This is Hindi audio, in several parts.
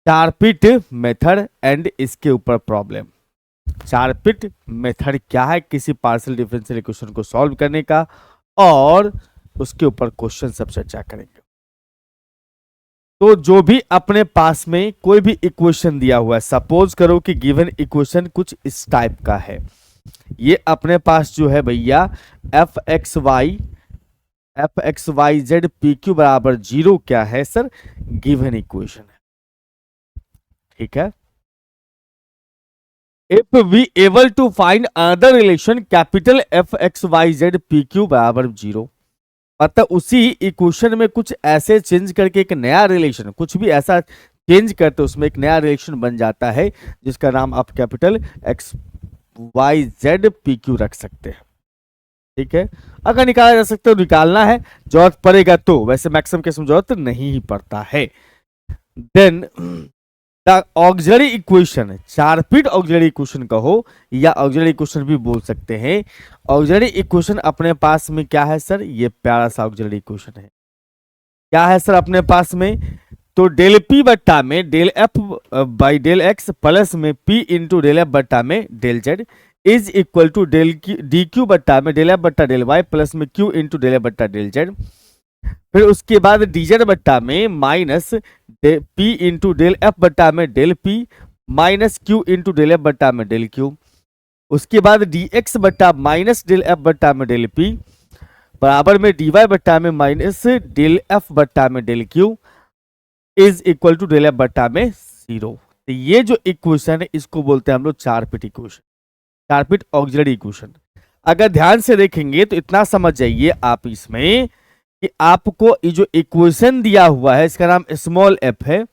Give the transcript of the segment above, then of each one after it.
चारपिट मेथड एंड इसके ऊपर प्रॉब्लम। चारपिट मेथड क्या है किसी पार्शियल डिफरेंशियल इक्वेशन को सॉल्व करने का, और उसके ऊपर क्वेश्चन सब चर्चा करेंगे। तो जो भी अपने पास में कोई भी इक्वेशन दिया हुआ है, सपोज करो कि गिवन इक्वेशन कुछ इस टाइप का है, ये अपने पास जो है भैया f x y z p q बराबर 0 क्या है सर, गिवन इक्वेशन है, ठीक है। If we able to find other relation capital f x y z p q बराबर 0, मतलब उसी इक्वेशन में कुछ ऐसे चेंज करके एक नया रिलेशन, कुछ भी ऐसा चेंज करते उसमें एक नया रिलेशन बन जाता है जिसका नाम आप capital x y z p q रख सकते हैं, ठीक है। अगर निकाला जा सकता है तो निकालना है, जरूरत पड़ेगा तो, वैसे मैक्सिमम केस में जरूरत नहीं ही पड़ता है। Then the auxiliary equation, Charpit auxiliary equation कहो या ऑक्सिलरी इक्वेशन भी बोल सकते हैं। ऑक्सिलरी इक्वेशन अपने पास में क्या है सर, ये प्यारा सा ऑक्सिलरी इक्वेशन है। क्या है सर अपने पास में, तो डेल पी बट्टा में del f by del x plus में पी इंटू डेल एफ बट्टा में del z is equal to del d q बट्टा में डेल एफ बट्टा डेल वाई प्लस में क्यू इंटू डेल एफ बट्टा डेल जेड। फिर उसके बाद डी जेड बट्टा में minus p into del f बट्टा में del p minus q into del f बट्टा में डेल क्यू। उसके बाद डी एक्स बट्टा माइनस डेल एफ बट्टा में डेल पी बराबर में डी वाई बट्टा में माइनस डेल एफ बट्टा में del q is equal to del f बट्टा में 0। तो ये जो इक्वेशन है इसको बोलते हैं हम लोग Charpit equation, Charpit auxiliary equation. अगर ध्यान से देखेंगे तो इतना समझ जाइए आप इसमें कि आपको ये जो इक्वेशन दिया हुआ है इसका नाम स्मॉल एफ है,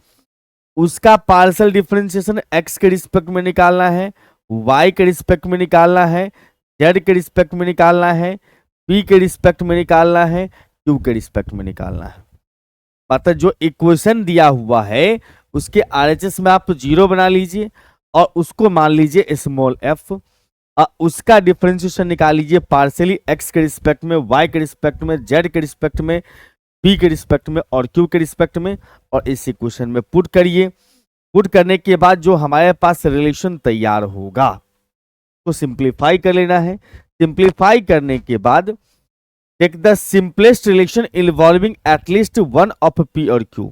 उसका पार्शियल डिफरेंशिएशन एक्स के रिस्पेक्ट में निकालना है, वाई के रिस्पेक्ट में निकालना है, जेड के रिस्पेक्ट में निकालना है, पी के रिस्पेक्ट में निकालना है, क्यू के रिस्पेक्ट में निकालना है। मतलब जो इक्वेशन दिया हुआ है उसके आरएचएस में आप 0 बना लीजिए और उसको मान लीजिए स्मॉल एफ, उसका डिफरेंशिएशन निकाल लीजिए पार्शियली एक्स के रिस्पेक्ट में, वाई के रिस्पेक्ट में, जेड के रिस्पेक्ट में, पी के रिस्पेक्ट में और क्यू के रिस्पेक्ट में, और इस इक्वेशन में पुट करिए। पुट करने के बाद जो हमारे पास रिलेशन तैयार होगा तो सिंप्लीफाई कर लेना है। सिंप्लीफाई करने के बाद take the simplest relation involving at least one of p और क्यू।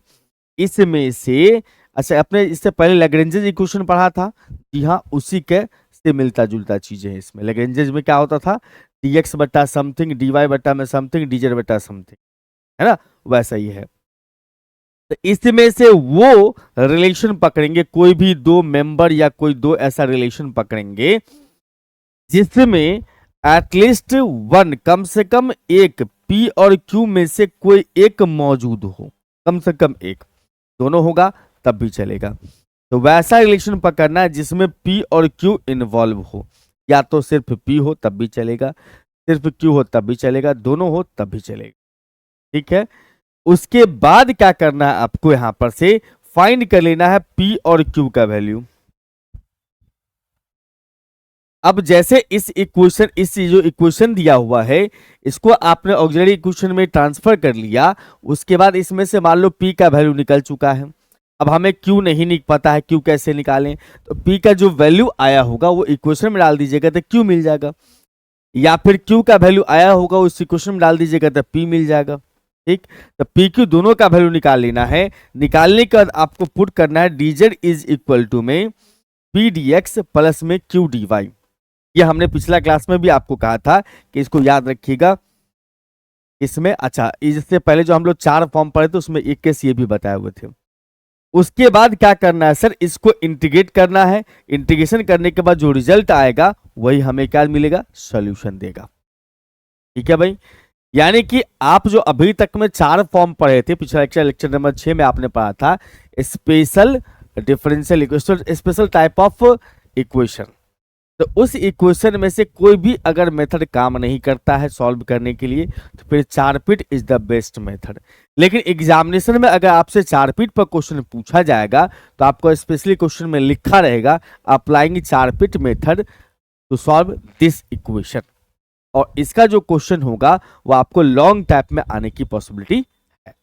इसमें से अच्छा, अपने इससे पहले लैग्रेंजेस इक्वेशन पढ़ा था, जी हाँ, उसी के से मिलता जुलता चीजें हैं इसमें। लैग्रेंजेस में क्या होता था, डी एक्स बट्टा समथिंग, डी वाई बट्टा में समथिंग, डी जेड बट्टा समथिंग, है ना, वैसा ही है। तो इसमें से वो रिलेशन पकड़ेंगे, कोई भी दो मेंबर या कोई दो ऐसा रिलेशन पकड़ेंगे जिसमें एटलीस्ट वन, कम से कम एक, पी और क्यू में से कोई एक मौजूद हो, कम से कम एक, दोनों होगा तब भी चलेगा। तो वैसा रिलेशन पकड़ना है जिसमें पी और क्यू इन्वॉल्व हो, या तो सिर्फ पी हो तब भी चलेगा, सिर्फ क्यू हो तब भी चलेगा, दोनों हो तब भी चलेगा, ठीक है। उसके बाद क्या करना है आपको, यहां पर से फाइंड कर लेना है पी और क्यू का वैल्यू। अब जैसे इस जो इक्वेशन दिया हुआ है इसको आपने ऑक्सिलरी इक्वेशन में ट्रांसफर कर लिया, उसके बाद इसमें से मान लो पी का वैल्यू निकल चुका है। अब हमें क्यू नहीं पता है, क्यू कैसे निकालें, तो पी का जो वैल्यू आया होगा वो इक्वेशन में डाल दीजिएगा तो क्यू मिल जाएगा, या फिर क्यू का वैल्यू आया होगा उस इक्वेशन में डाल दीजिएगा तो पी मिल जाएगा, ठीक। तो पी क्यू दोनों का वैल्यू निकाल लेना है। निकालने के बाद आपको पुट करना है डीजेड इज इक्वल टू में पी डी एक्स प्लस में क्यू डी वाई। ये हमने पिछला क्लास में भी आपको कहा था कि इसको याद रखिएगा। इसमें अच्छा, इससे पहले जो हम लोग 4 फॉर्म पढ़े थे उसमें एक केस ये भी बताए हुए थे। उसके बाद क्या करना है सर, इसको इंटीग्रेट करना है। इंटीग्रेशन करने के बाद जो रिजल्ट आएगा वही हमें क्या मिलेगा, सॉल्यूशन देगा, ठीक है भाई। यानी कि आप जो अभी तक में 4 फॉर्म पढ़े थे, पिछला लेक्चर नंबर 6 में आपने पढ़ा था special differential equation, special type of equation. तो उस इक्वेशन में से कोई भी अगर मेथड काम नहीं करता है सॉल्व करने के लिए तो फिर Charpit is the best method. लेकिन एग्जामिनेशन में अगर आपसे चारपिट पर क्वेश्चन पूछा जाएगा तो आपको स्पेशली क्वेश्चन में लिखा रहेगा applying Charpit method to solve this equation, और इसका जो क्वेश्चन होगा वो आपको लॉन्ग टाइप में आने की पॉसिबिलिटी है।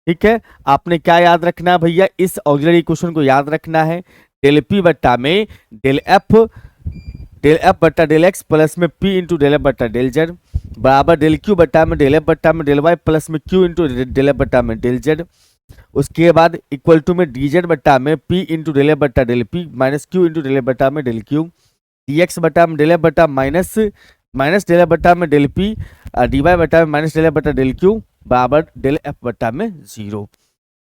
ठीक है, आपने क्या याद रखना है भैया, इस ऑक्सिलरी इक्वेशन को याद रखना है, डेल पी बट्टा में डेल एफ बट्टा डेल एक्स प्लस में पी इंटू डेल एफ बट्टा डेल जेड बराबर डेल क्यू बट्टा में डेल एफ बट्टा में डेल वाई प्लस में क्यू इंटू डेल एफ बट्टा में डेल जेड। उसके बाद इक्वल टू में डी जेड बट्टा में पी इंटू डेल एफ बट्टा del p minus q into del f बट्टा में डेल क्यू, डी एक्स बट्टा में डेल एफ बट्टा माइनस डेल एफ बट्टा में डेल पी, डी वाई बट्टा में माइनस डेल एफ बट्टा डेल क्यू बराबर डेल एफ बट्टा में 0।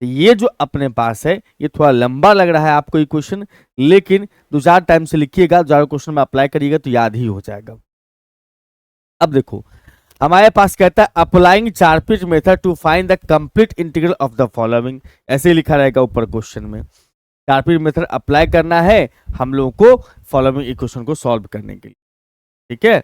ये जो अपने पास है ये थोड़ा लंबा लग रहा है आपको इक्वेशन, लेकिन 2-4 टाइम से लिखिएगा, 2 क्वेश्चन में अप्लाई करिएगा तो याद ही हो जाएगा। अब देखो हमारे पास कहता है applying Charpit method to find the complete integral of the following, ऐसे लिखा रहेगा ऊपर क्वेश्चन में। चारपिट मेथड अप्लाई करना है हम लोगों को फॉलोइंग इक्वेशन को सॉल्व करने के लिए, ठीक है।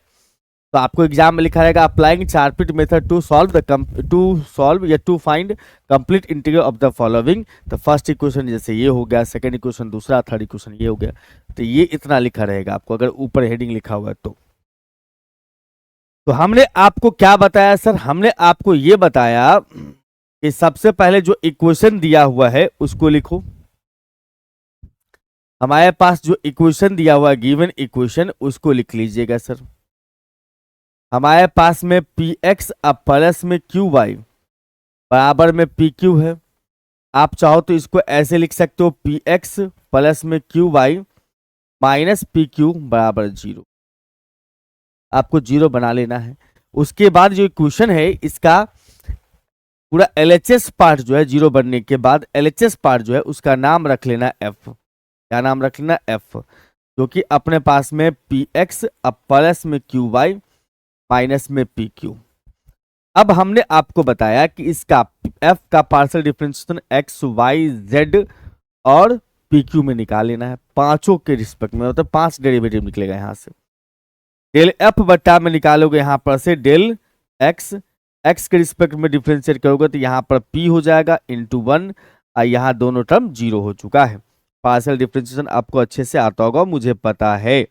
तो आपको एग्जाम में लिखा रहेगा applying Charpit method to solve या to find complete integral of the following. तो फर्स्ट इक्वेशन जैसे ये हो गया, सेकंड इक्वेशन दूसरा, थर्ड इक्वेशन ये हो गया, तो ये इतना लिखा रहेगा आपको अगर ऊपर हेडिंग लिखा हुआ है तो हमने आपको क्या बताया सर, हमने आपको ये बताया कि सबसे पहले जो इक्वेशन दिया हुआ है उसको लिखो। हमारे पास जो इक्वेशन दिया हुआ है गिवन इक्वेशन उसको लिख लीजिएगा सर। हमारे पास में पी एक्स अब प्लस में क्यू वाई बराबर में पी क्यू है। आप चाहो तो इसको ऐसे लिख सकते हो पी एक्स प्लस में q y minus p q बराबर 0, आपको 0 बना लेना है। उसके बाद जो इक्वेशन है इसका पूरा एलएचएस पार्ट जो है 0 बनने के बाद एलएचएस पार्ट जो है उसका नाम रख लेना एफ। क्या नाम रख लेना एफ, जो कि अपने पास में पी एक्स अब प्लस में क्यू वाई माइनस में पी क्यू। अब हमने आपको बताया कि इसका एफ का partial differentiation x y z और पी क्यू में निकाल लेना है, पांचों के रिस्पेक्ट में, मतलब 5 डेरिवेटिव निकलेगा यहां से। डेल एफ बट्टा में निकालोगे यहां पर से डेल एक्स, एक्स के रिस्पेक्ट में डिफरेंशिएट करोगे तो यहां पर पी हो जाएगा इंटू 1, और यहां दोनों टर्म 0 हो चुका है। पार्शियल डिफरेंशिएशन आपको अच्छे से आता होगा मुझे पता है।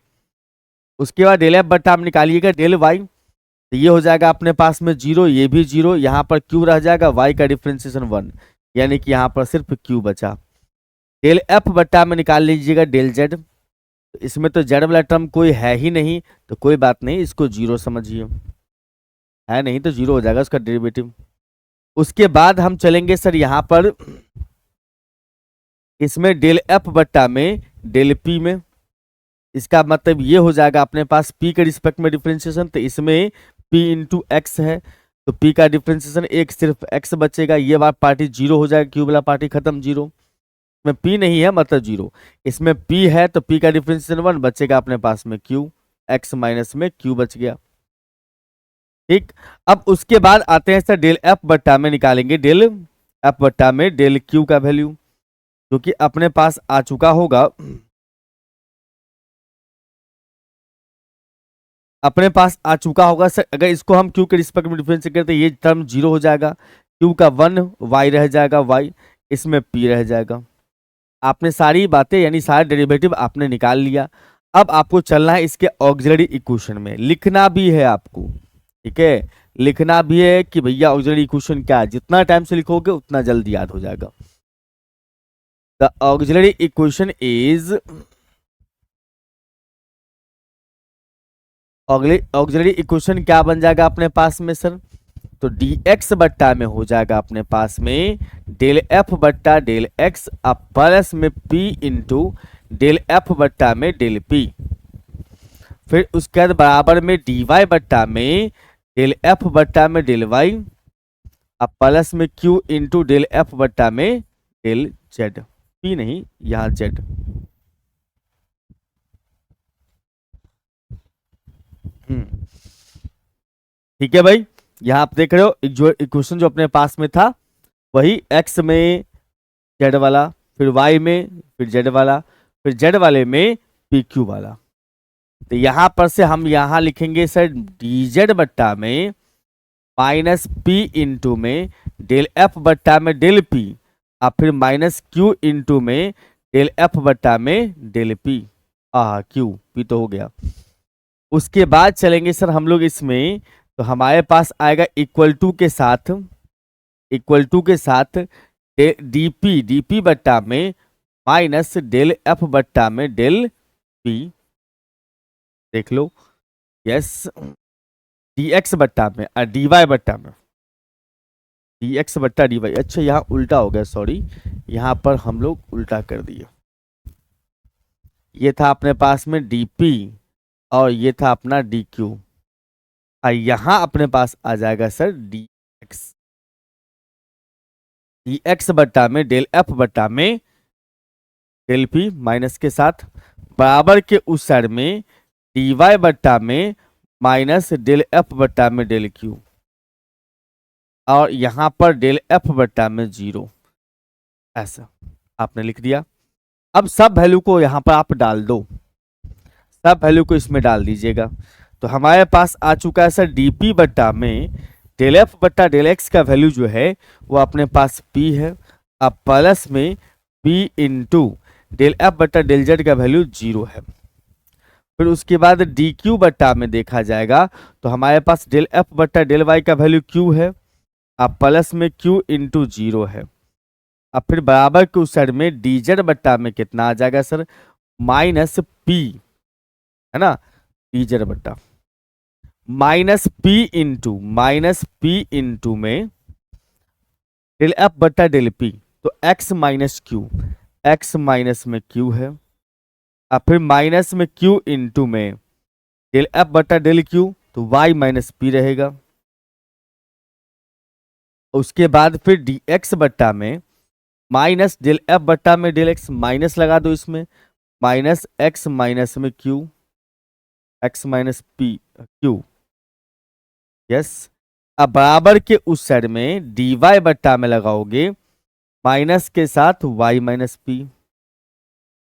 उसके बाद डेल एफ बट्टा में निकालिएगा डेल वाई, तो ये हो जाएगा अपने पास में 0, ये भी 0, यहाँ पर क्यू रह जाएगा, y का डिफरेंशिएशन 1, यानी कि यहाँ पर सिर्फ क्यू बचा। डेल एफ बट्टा में निकाल लीजिएगा डेल जेड, तो इसमें तो जेड वाला टर्म कोई है ही नहीं, तो कोई बात नहीं, इसको 0 समझिए, है नहीं तो 0 हो जाएगा उसका डेरिवेटिव। उसके बाद हम चलेंगे सर यहाँ पर इसमें डेल एफ बट्टा में डेल पी में, इसका मतलब ये हो जाएगा अपने पास p के रिस्पेक्ट में डिफरेंशिएशन, तो इसमें p इंटू एक्स है, तो p का डिफरेंशिएशन एक सिर्फ x बचेगा, ये बार पार्टी 0 हो जाएगा, क्यू वाला पार्टी खत्म 0, इसमें p नहीं है मतलब 0, इसमें p है तो p का डिफरेंशिएशन 1 बचेगा अपने पास में q, x माइनस में q बच गया, ठीक। अब उसके बाद आते हैं सर डेल एफ बट्टा में निकालेंगे डेल एफ बट्टा में डेल q का वैल्यू, जो कि अपने पास आ चुका होगा, अपने पास आ चुका होगा सर। अगर इसको हम q के रिस्पेक्ट में डिफरेंशिएट करते ये टर्म 0 हो जाएगा, q का 1 y रह जाएगा y, इसमें p रह जाएगा। आपने सारी बातें यानी सारे डेरिवेटिव आपने निकाल लिया। अब आपको चलना है इसके ऑक्सिलरी इक्वेशन में, लिखना भी है आपको, ठीक है, लिखना भी है कि भैया ऑक्सिलरी इक्वेशन क्या है, जितना टाइम से लिखोगे उतना जल्दी याद हो जाएगा। The auxiliary equation is, auxiliary equation क्या बन जाएगा अपने पास में सर, तो dx बट्टा में हो जाएगा अपने पास में डेल f बट्टा डेल x अब प्लस में p इंटू डेल f बट्टा में डेल p, फिर उसके बाद बराबर में dy बट्टा में डेल f बट्टा में डेल y अब प्लस में q इंटू डेल f बट्टा में डेल z, p नहीं यहाँ z, ठीक है भाई। यहाँ आप देख रहे हो जो इक्वेशन जो अपने पास में था वही x में z वाला, फिर y में, फिर z वाला, फिर z वाले में pq वाला। तो यहाँ पर से हम यहाँ लिखेंगे सर dz बट्टा में माइनस p इंटू में डेल f बट्टा में डेल p, और फिर माइनस q इंटू में डेल f बट्टा में डेल p, q p तो हो गया। उसके बाद चलेंगे सर हम लोग इसमें, तो हमारे पास आएगा इक्वल टू के साथ इक्वल टू के साथ डीपी बट्टा में माइनस डेल एफ बट्टा में डेल पी, देख लो, यस, डी एक्स बट्टा में और डी वाई बट्टा में, डी एक्स बट्टा डी वाई। अच्छा यहाँ उल्टा हो गया, सॉरी, यहाँ पर हम लोग उल्टा कर दिए। ये था अपने पास में डीपी और ये था अपना डी क्यू, और यहाँ अपने पास आ जाएगा सर डी एक्स बट्टा में डेल एफ बट्टा में डेल पी माइनस के साथ, बराबर के उस साइड में डी वाई बट्टा में माइनस डेल एफ बट्टा में डेल क्यू, और यहां पर डेल एफ बट्टा में 0, ऐसा आपने लिख दिया। अब सब वैल्यू को यहां पर आप डाल दो, सब वैल्यू को इसमें डाल दीजिएगा, तो हमारे पास आ चुका है सर डीपी बट्टा में डेल एफ बट्टा डेल एक्स का वैल्यू जो है वो अपने पास पी है, अब प्लस में पी इंटू डेल एफ बट्टा डेल जेड का वैल्यू 0 है। फिर उसके बाद डी क्यू बट्टा में देखा जाएगा तो हमारे पास डेल एफ बट्टा डेल वाई का वैल्यू क्यू है, अब प्लस में क्यू इंटू 0 है। अब फिर बराबर के उस साइड में डी जेड बट्टा में कितना आ जाएगा सर, माइनस पी, है ना, डी जेड बट्टा माइनस पी इंटू में डेल एफ बट्टा डेल पी, तो x minus Q, x minus में क्यू है, अब फिर माइनस में क्यू इंटू में डेल एफ बट्टा डेल क्यू, तो वाई माइनस पी रहेगा। उसके बाद फिर डी एक्स बट्टा में माइनस डेल एफ बट्टा में डेल एक्स, माइनस लगा दो इसमें, माइनस एक्स माइनस में Q, x minus p Q, yes. अब बराबर के उस साइड में डी वाई बट्टा में लगाओगे माइनस के साथ वाई माइनस पी,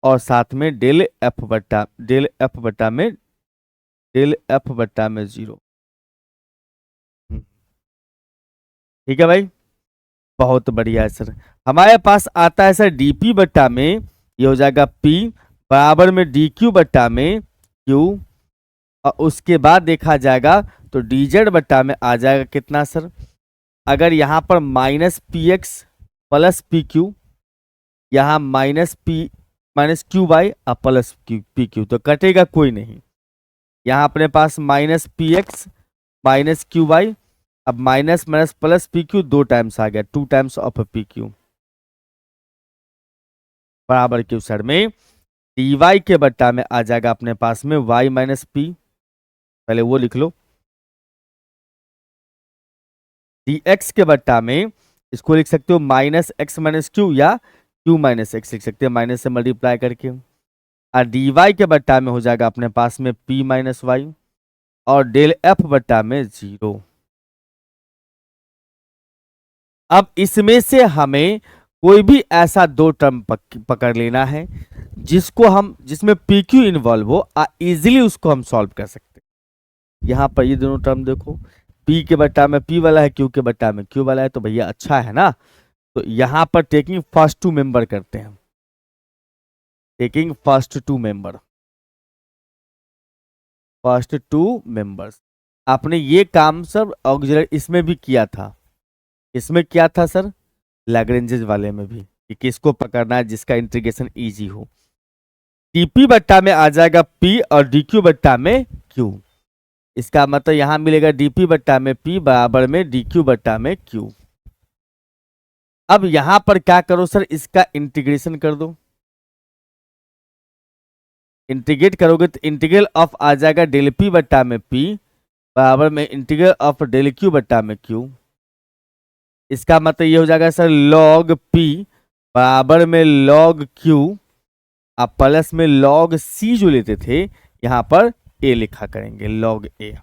और साथ में डेल एफ बट्टा में 0। ठीक है भाई, बहुत बढ़िया है सर। हमारे पास आता है सर डीपी बट्टा में, ये हो जाएगा पी, बराबर में डी क्यू बट्टा में क्यू, और उसके बाद देखा जाएगा तो डी जेड बट्टा में आ जाएगा कितना सर, अगर यहाँ पर minus p x plus p q, यहाँ minus q by plus p q, तो कटेगा कोई नहीं। यहाँ अपने पास minus p x minus q by, अब minus minus plus p q 2 times आ गया, 2 टाइम्स ऑफ पी क्यू, बराबर के उस साइड में डी वाई के बट्टा में आ जाएगा अपने पास में वाई माइनस पी, पहले वो लिख लो, डी एक्स के बट्टा में इसको लिख सकते हो माइनस एक्स माइनस क्यू या क्यू माइनस एक्स लिख सकते हैं, माइनस से मल्टीप्लाई करके, और डी वाई के बट्टा में हो जाएगा अपने पास में पी माइनस वाई, और डेल एफ बट्टा में 0। अब इसमें से हमें कोई भी ऐसा 2 टर्म पकड़ लेना है जिसमें पी क्यू इन्वॉल्व हो, इजीली उसको हम सॉल्व कर सकते हैं। यहाँ पर ये दोनों टर्म देखो, P के बट्टा में P वाला है, Q के बट्टा में Q वाला है, तो भैया अच्छा है ना। तो यहाँ पर टेकिंग फर्स्ट 2 मेंबर करते हैं, टेकिंग फर्स्ट 2 मेंबर्स। आपने ये काम सर ऑक्सिलरी इसमें भी किया था, इसमें क्या था सर, लैग्रेंजेस वाले में भी, कि किसको पकड़ना है जिसका इंटीग्रेशन इजी हो। टीपी बट्टा में आ जाएगा P और DQ बट्टा में Q, इसका मतलब यहां मिलेगा डीपी बट्टा में P बराबर में DQ बट्टा में Q। अब यहां पर क्या करो सर, इसका इंटीग्रेशन कर दो, इंटीग्रेट करोगे तो इंटीग्रल ऑफ आ जाएगा डेल P बट्टा में P बराबर में इंटीग्रल ऑफ डेल Q बट्टा में Q। इसका मतलब ये हो जाएगा सर log P बराबर में log Q, आप प्लस में log C जो लेते थे यहां पर A लिखा करेंगे, log A,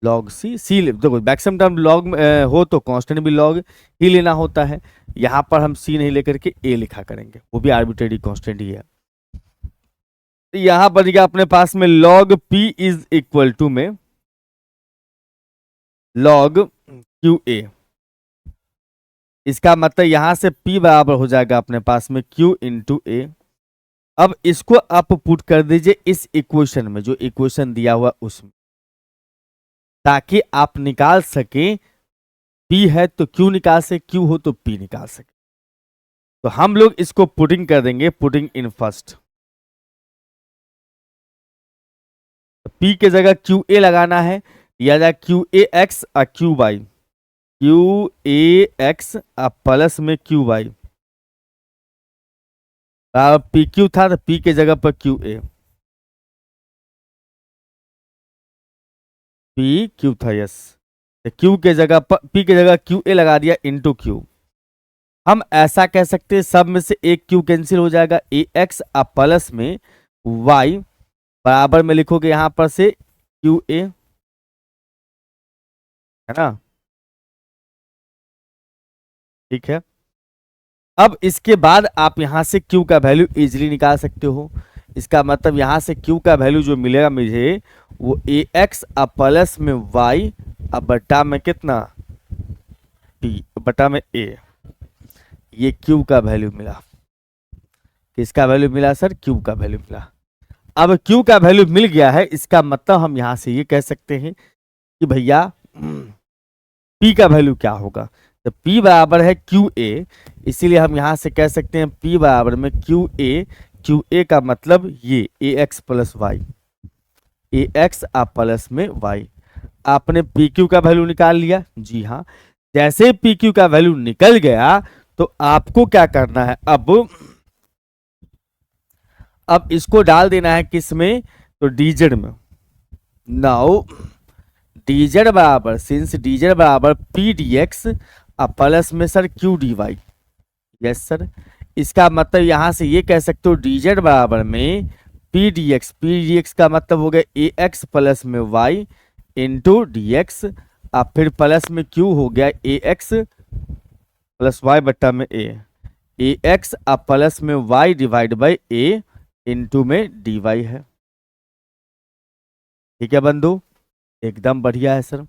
log C देखो मैक्सिमम टर्म log हो तो कांस्टेंट भी log ही लेना होता है, यहां पर हम C नहीं लेकर के A लिखा करेंगे, वो भी आर्बिट्रेरी कांस्टेंट ही है। यहां पर अपने पास में log P is equal to में log QA, इसका मतलब यहां से P बराबर हो जाएगा अपने पास में Q इंटू A। अब इसको आप पुट कर दीजिए इस इक्वेशन में, जो इक्वेशन दिया हुआ उसमें, ताकि आप निकाल सके P है तो Q निकाल सके, Q हो तो P निकाल सके। तो हम लोग इसको पुटिंग कर देंगे, पुटिंग इन फर्स्ट। P के जगह QA लगाना है, या जाए QAX और QY, QAX प्लस में QY। PQ था तो P के जगह पर QA, PQ था, यस। Q के जगह पर P के जगह QA लगा दिया इंटू Q। हम ऐसा कह सकते हैं सब में से एक Q कैंसिल हो जाएगा, AX प्लस में Y बराबर में लिखोगे यहां पर से QA, है ना। ठीक है, अब इसके बाद आप यहां से Q का वैल्यू इजीली निकाल सकते हो। इसका मतलब यहां से Q का वैल्यू जो मिलेगा मुझे वो AX प्लस में Y अब बटा में कितना P बटा में A, ये Q का वैल्यू मिला। किसका वैल्यू मिला सर? Q का वैल्यू मिला। अब Q का वैल्यू मिल गया है, इसका मतलब हम यहां से ये कह सकते हैं कि भैया P का वैल्यू क्या होगा। तो P बराबर है QA, इसीलिए हम यहां से कह सकते हैं P बराबर में QA। QA का मतलब ये AX plus y, AX plus में Y। आपने PQ का वैल्यू निकाल लिया, जी हाँ। जैसे PQ का वैल्यू निकल गया तो आपको क्या करना है, अब इसको डाल देना है किस में, तो डीजेड में। नाउ डीजेड बराबर, सिंस डीजेड बराबर पी डी एक्स प्लस में sir q d y, yes sir. इसका मतलब यहां से ये कह सकते हो डीजेड बराबर में पी डी एक्स का मतलब हो गया ए एक्स प्लस में वाई इंटू डी एक्स, अब फिर प्लस में क्यू हो गया ए एक्स प्लस वाई बट्टा में ए एक्स प्लस में y divide by a into में डी वाई है। ठीक है बंधु, एकदम बढ़िया है सर।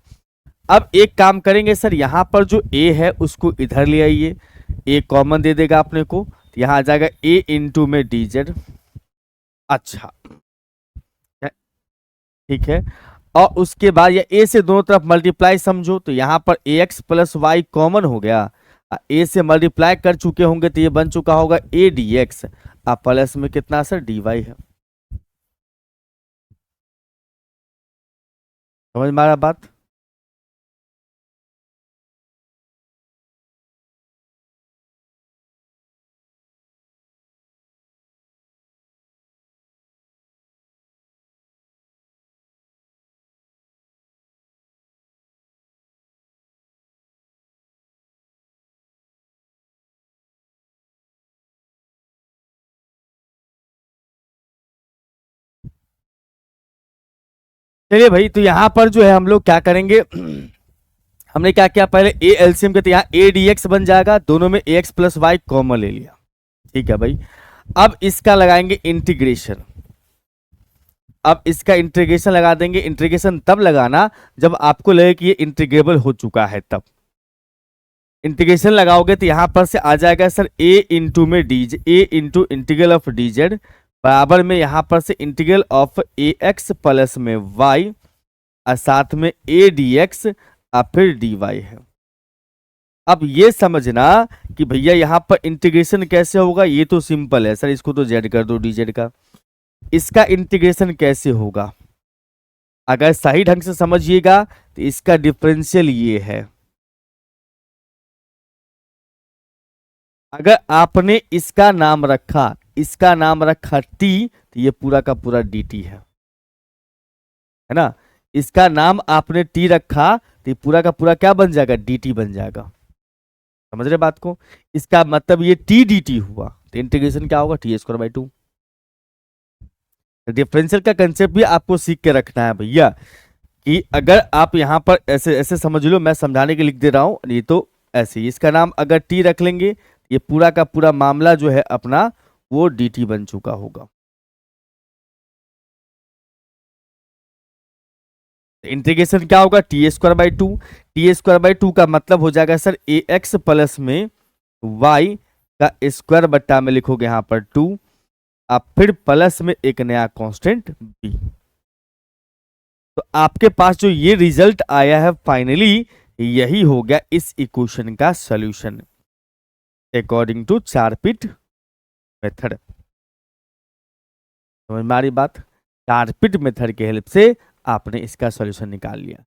अब एक काम करेंगे सर, यहां पर जो a है उसको इधर ले आइए, a कॉमन दे देगा अपने को, तो यहां आ जाएगा a इंटू में dz। अच्छा ठीक है, और उसके बाद या a से दोनों तरफ मल्टीप्लाई समझो, तो यहां पर ax प्लस वाई कॉमन हो गया, a से मल्टीप्लाई कर चुके होंगे तो ये बन चुका होगा a dx प्लस में कितना सर dy है। समझ में आ रहा बात? चलिए भाई, तो यहां पर जो है हम लोग क्या करेंगे, हमने क्या किया पहले ए एलसीएम के, तो यहाँ ए डी एक्स बन जाएगा, दोनों में a x plus Y common ले लिया। ठीक है भाई, अब इसका लगाएंगे इंटीग्रेशन। अब इसका इंटीग्रेशन लगा देंगे, इंटीग्रेशन तब लगाना जब आपको लगे कि ये इंटीग्रेबल हो चुका है, तब इंटीग्रेशन लगाओगे तो यहां पर से आ जाएगा सर ए इंटू में डीज, ए इंटू इंटीग्रल ऑफ डीजेड बराबर में यहां पर से integral of A x plus में वाई और साथ में ए डी एक्स और फिर डी वाई है। अब ये समझना कि भैया यहां पर इंटीग्रेशन कैसे होगा, ये तो सिंपल है सर, इसको तो जेड कर दो डीजेड का। इसका इंटीग्रेशन कैसे होगा, अगर सही ढंग से समझिएगा तो इसका डिफरेंशियल ये है, अगर आपने इसका नाम रखा टी, तो ये पूरा का पूरा डी टी है ना। इसका नाम आपने टी रखा तो ये पूरा का पूरा क्या बन जाएगा, डी टी बन जाएगा। समझ रहे बात को? इसका मतलब ये टी डी टी हुआ, तो इंटीग्रेशन क्या होगा, टी स्क्वायर बाई 2। डिफरेंशियल का कंसेप्ट भी आपको सीख के रखना है भैया, कि अगर आप यहां पर ऐसे ऐसे समझ लो, मैं समझाने के लिख दे रहा हूं, ये तो ऐसे ही इसका नाम अगर टी रख लेंगे, ये पूरा का पूरा मामला जो है अपना वो डी टी बन चुका होगा। इंटीग्रेशन क्या होगा, T square by 2। T square by 2 का मतलब हो जाएगा सर ए एक्स प्लस में वाई का स्क्वायर बट्टा में लिखोगे यहां पर 2, अब फिर प्लस में एक नया कांस्टेंट बी। तो आपके पास जो ये रिजल्ट आया है फाइनली, यही हो गया इस इक्वेशन का solution according to Charpit method. समझ में आ रही बात? चारपिट मेथड के हेल्प से आपने इसका सॉल्यूशन निकाल लिया।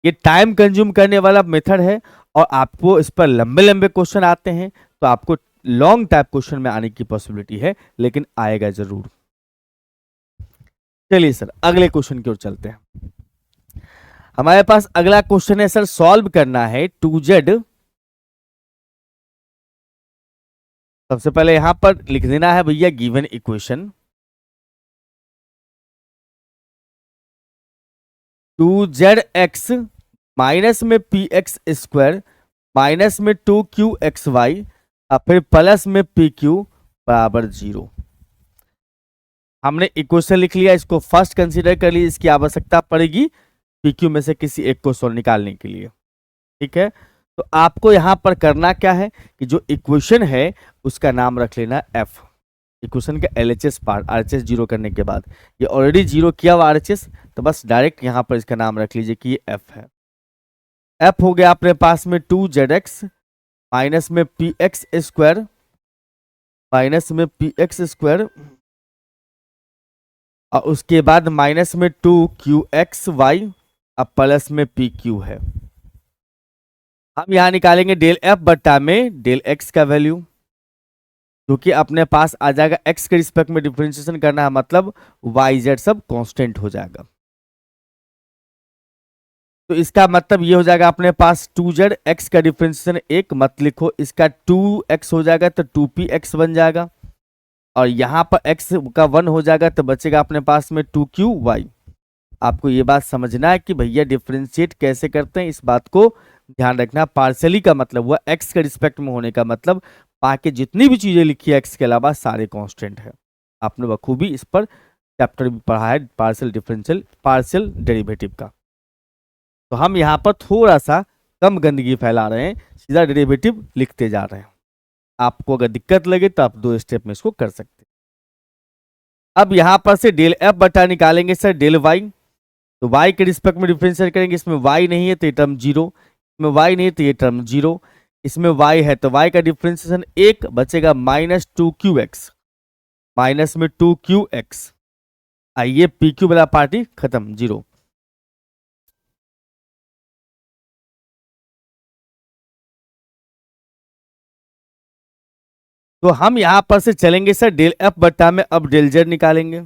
ये टाइम कंज्यूम करने वाला मेथड है और आपको इस पर लंबे लंबे क्वेश्चन आते हैं, तो आपको लॉन्ग टाइप क्वेश्चन में आने की पॉसिबिलिटी है, लेकिन आएगा जरूर। चलिए सर अगले क्वेश्चन की ओर चलते हैं। हमारे पास अगला क्वेश्चन है सर, सॉल्व करना है 2z। सबसे पहले यहां पर लिख देना है भैया गिवन इक्वेशन 2zx माइनस में px स्क्वायर माइनस में 2qxy और फिर प्लस में pq बराबर 0। हमने इक्वेशन लिख लिया, इसको फर्स्ट कंसीडर कर लिया, इसकी आवश्यकता पड़ेगी pq में से किसी एक को सॉल्व निकालने के लिए। ठीक है, तो आपको यहां पर करना क्या है कि जो इक्वेशन है उसका नाम रख लेना f। इक्वेशन का LHS पार्ट, RHS जीरो करने के बाद, ये ऑलरेडी जीरो किया हुआ RHS, तो बस डायरेक्ट यहां पर इसका नाम रख लीजिए कि ये f है। f हो गया अपने पास में 2zx माइनस में px स्क्वायर माइनस में px स्क्वायर और उसके बाद माइनस में 2qxy अब प्लस में pq है। हम यहां निकालेंगे डेल f बट्टा में डेल x का वैल्यू, क्योंकि अपने पास आ जाएगा x के रिस्पेक्ट में डिफरेंशिएशन करना है, मतलब yz सब कांस्टेंट हो जाएगा। तो इसका मतलब ये हो जाएगा अपने पास 2z x का डिफरेंशिएशन एक मत लिखो, इसका 2x हो जाएगा तो 2px बन जाएगा और यहां पर x का 1 हो जाएगा तो बचेगा अपने पास में 2qy। आपको ये बात समझना है कि भैया डिफरेंशिएट कैसे करते हैं, इस बात को ध्यान रखना। पार्शियली का मतलब हुआ x के रिस्पेक्ट में होने का मतलब बाकी जितनी भी चीजें लिखी है x के अलावा सारे कांस्टेंट है। आपने बखूबी इस पर चैप्टर भी पढ़ा है पार्शियल डेरिवेटिव का। तो हम यहाँ पर थोड़ा सा कम गंदगी फैला रहे हैं, सीधा डेरिवेटिव लिखते जा रहे हैं। आपको अगर दिक्कत लगे तो आप 2 स्टेप में इसको कर सकते हैं। अब यहां पर से डेल f बटा निकालेंगे सर डेल y, तो y के रिस्पेक्ट में डिफरेंशिएट करेंगे। इसमें y नहीं है तो ये टर्म 0, इसमें y नहीं है तो ये टर्म 0, इसमें y है तो y का डिफरेंशिएशन एक बचेगा माइनस 2qx माइनस में 2qx। आइए pq वाला पार्टी खत्म 0। तो हम यहां पर से चलेंगे सर डेल f बट्टा में अब डेल z निकालेंगे।